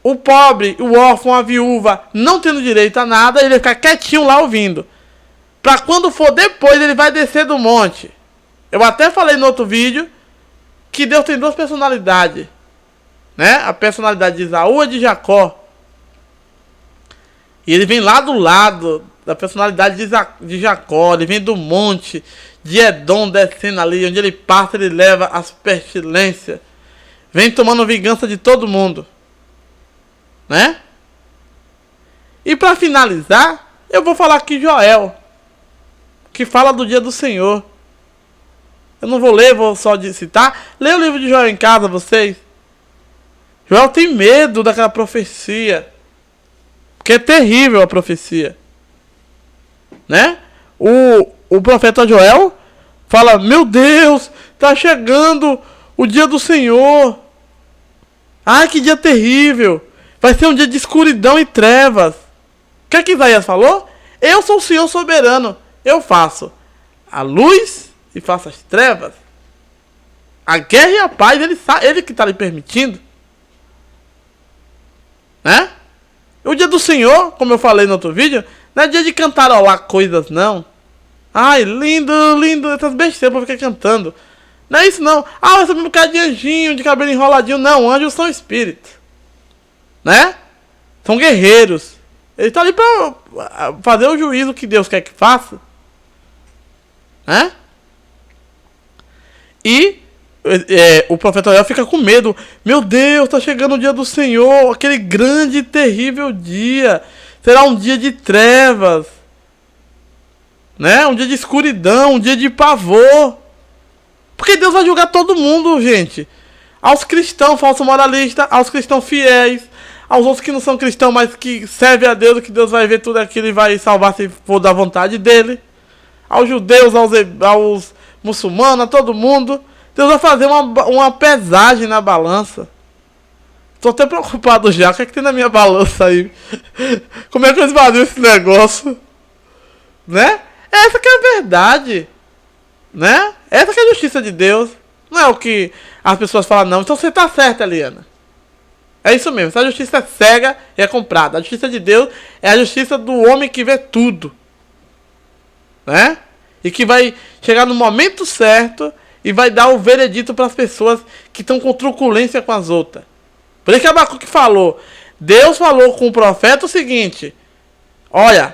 o pobre, o órfão, a viúva não tendo direito a nada, ele vai ficar quietinho lá ouvindo. Para quando for depois ele vai descer do monte. Eu até falei no outro vídeo que Deus tem duas personalidades, né? A personalidade de Esaú e de Jacó. E ele vem lá do lado da personalidade de Jacó. Ele vem do monte de Edom, descendo ali. Onde ele passa, ele leva as pestilências. Vem tomando vingança de todo mundo. Né? E para finalizar, eu vou falar aqui Joel, que fala do dia do Senhor. Eu não vou ler, vou só citar. Lê o livro de Joel em casa, vocês. Joel tem medo daquela profecia. Porque é terrível a profecia. Né? O profeta Joel fala: meu Deus, está chegando o dia do Senhor. Ai, que dia terrível. Vai ser um dia de escuridão e trevas. O que é que Isaías falou? Eu sou o Senhor soberano. Eu faço a luz e faço as trevas. A guerra e a paz, ele que está lhe permitindo. Né? O dia do Senhor, como eu falei no outro vídeo, não é dia de cantarolar coisas, não. Ai, lindo, lindo, essas besteiras pra ficar cantando. Não é isso, não. Ah, vai subir um bocado de anjinho, de cabelo enroladinho. Não, anjos são espíritos. Né? São guerreiros. Ele está ali para fazer o juízo que Deus quer que faça. Né? E o profeta Joel fica com medo. Meu Deus, está chegando o dia do Senhor. Aquele grande e terrível dia. Será um dia de trevas. Né? Um dia de escuridão. Um dia de pavor. Porque Deus vai julgar todo mundo, gente. Aos cristãos falsos moralistas. Aos cristãos fiéis. Aos outros que não são cristãos, mas que servem a Deus, que Deus vai ver tudo aquilo e vai salvar se for da vontade dele. Aos judeus, aos muçulmanos, a todo mundo. Deus vai fazer uma pesagem na balança. Tô até preocupado já. O que é que tem na minha balança aí? Como é que eles faziam esse negócio? Né? Essa que é a verdade. Né? Essa que é a justiça de Deus. Não é o que as pessoas falam, não. Então você tá certa, Eliana. É isso mesmo, essa justiça é cega e é comprada. A justiça de Deus é a justiça do homem que vê tudo. Né? E que vai chegar no momento certo e vai dar o veredito para as pessoas que estão com truculência com as outras. Por isso que Abacuque falou. Deus falou com o profeta o seguinte: olha,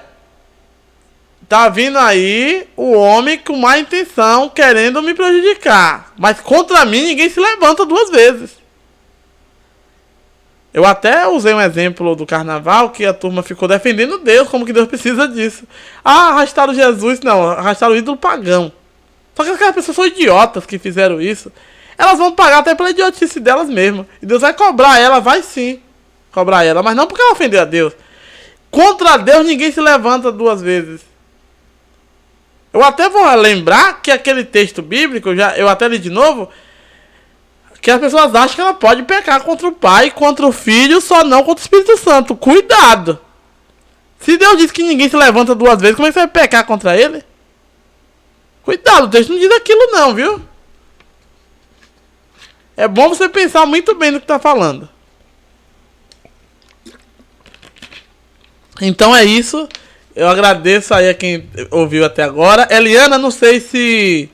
tá vindo aí o homem com má intenção querendo me prejudicar. Mas contra mim ninguém se levanta duas vezes. Eu até usei um exemplo do carnaval que a turma ficou defendendo Deus, como que Deus precisa disso. Ah, arrastaram Jesus. Não, arrastaram o ídolo pagão. Só que aquelas pessoas são idiotas que fizeram isso. Elas vão pagar até pela idiotice delas mesmas. E Deus vai cobrar ela, vai sim cobrar ela, mas não porque ela ofendeu a Deus. Contra Deus ninguém se levanta duas vezes. Eu até vou lembrar que aquele texto bíblico, eu até li de novo, que as pessoas acham que ela pode pecar contra o Pai, contra o Filho, só não contra o Espírito Santo. Cuidado! Se Deus diz que ninguém se levanta duas vezes, como é que você vai pecar contra ele? Cuidado, o texto não diz aquilo não, viu? É bom você pensar muito bem no que está falando. Então é isso. Eu agradeço aí a quem ouviu até agora. Eliana, não sei se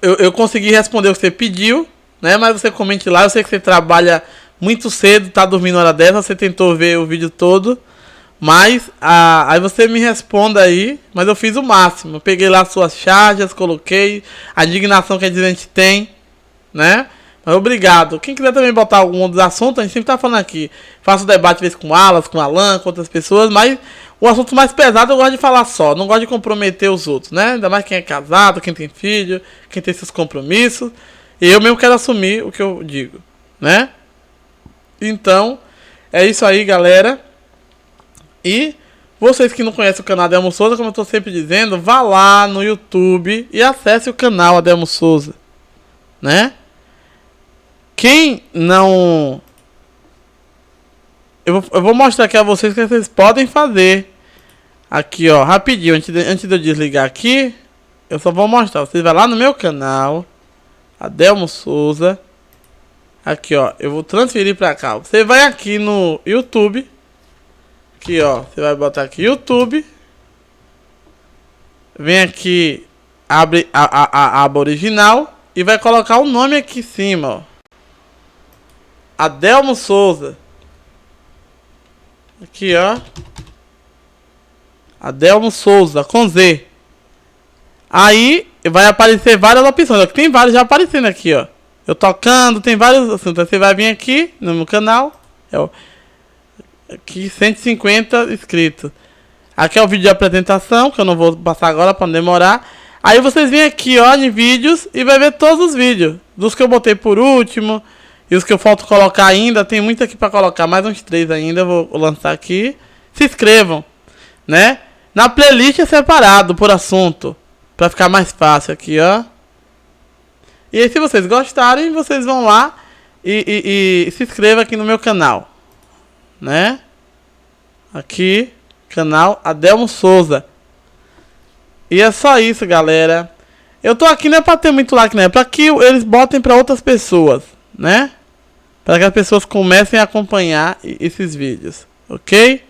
eu consegui responder o que você pediu, né? Mas você comente lá. Eu sei que você trabalha muito cedo, tá dormindo hora dessa. Você tentou ver o vídeo todo, mas aí você me responda aí. Mas eu fiz o máximo. Eu peguei lá suas charges, coloquei a indignação que a gente tem, né? Mas obrigado. Quem quiser também botar algum outro assunto, a gente sempre tá falando aqui. Faço debate às vezes com Alas, com Alan, com outras pessoas, mas o assunto mais pesado eu gosto de falar só. Não gosto de comprometer os outros, né? Ainda mais quem é casado, quem tem filho, quem tem seus compromissos. E eu mesmo quero assumir o que eu digo, né? Então, é isso aí, galera. E vocês que não conhecem o canal Adelmo Souza, como eu tô sempre dizendo, vá lá no YouTube e acesse o canal Adelmo Souza, né? Quem não... Eu vou mostrar aqui a vocês o que vocês podem fazer. Aqui, ó, rapidinho, antes de eu desligar aqui, eu só vou mostrar. Vocês vão lá no meu canal, Adelmo Souza. Aqui, ó, eu vou transferir pra cá. Você vai aqui no YouTube. Aqui, ó, você vai botar aqui YouTube. Vem aqui, abre a aba original e vai colocar o nome aqui em cima, ó. Adelmo Souza. Aqui, ó. Adelmo Souza, com Z. Aí vai aparecer várias opções. Ó, tem vários já aparecendo aqui, ó. Eu tocando, tem vários assuntos. Você vai vir aqui no meu canal. Aqui 150 inscritos. Aqui é o vídeo de apresentação, que eu não vou passar agora para não demorar. Aí vocês vêm aqui, ó, em vídeos e vai ver todos os vídeos. Dos que eu botei por último e os que eu falto colocar ainda. Tem muito aqui para colocar, mais uns 3 ainda. Eu vou lançar aqui. Se inscrevam, né? Na playlist é separado por assunto, para ficar mais fácil aqui, ó. E aí, se vocês gostarem, vocês vão lá e se inscrevam aqui no meu canal, né? Aqui, canal Adelmo Souza. E é só isso, galera. Eu tô aqui não é pra ter muito like, né? É pra que eles botem pra outras pessoas, né? Para que as pessoas comecem a acompanhar esses vídeos, ok?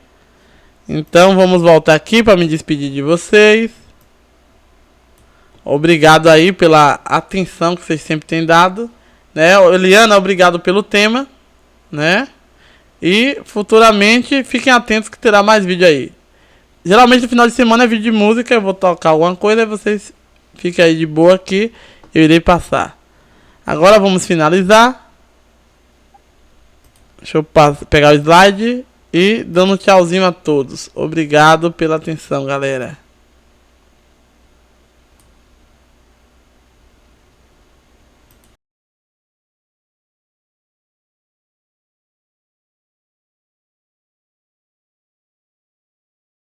Então vamos voltar aqui para me despedir de vocês. Obrigado aí pela atenção que vocês sempre têm dado, né? Eliana, obrigado pelo tema, né? E futuramente fiquem atentos que terá mais vídeo aí. Geralmente no final de semana é vídeo de música, eu vou tocar alguma coisa e vocês fiquem aí de boa que eu irei passar. Agora vamos finalizar. Deixa eu pegar o slide e dando um tchauzinho a todos. Obrigado pela atenção, galera.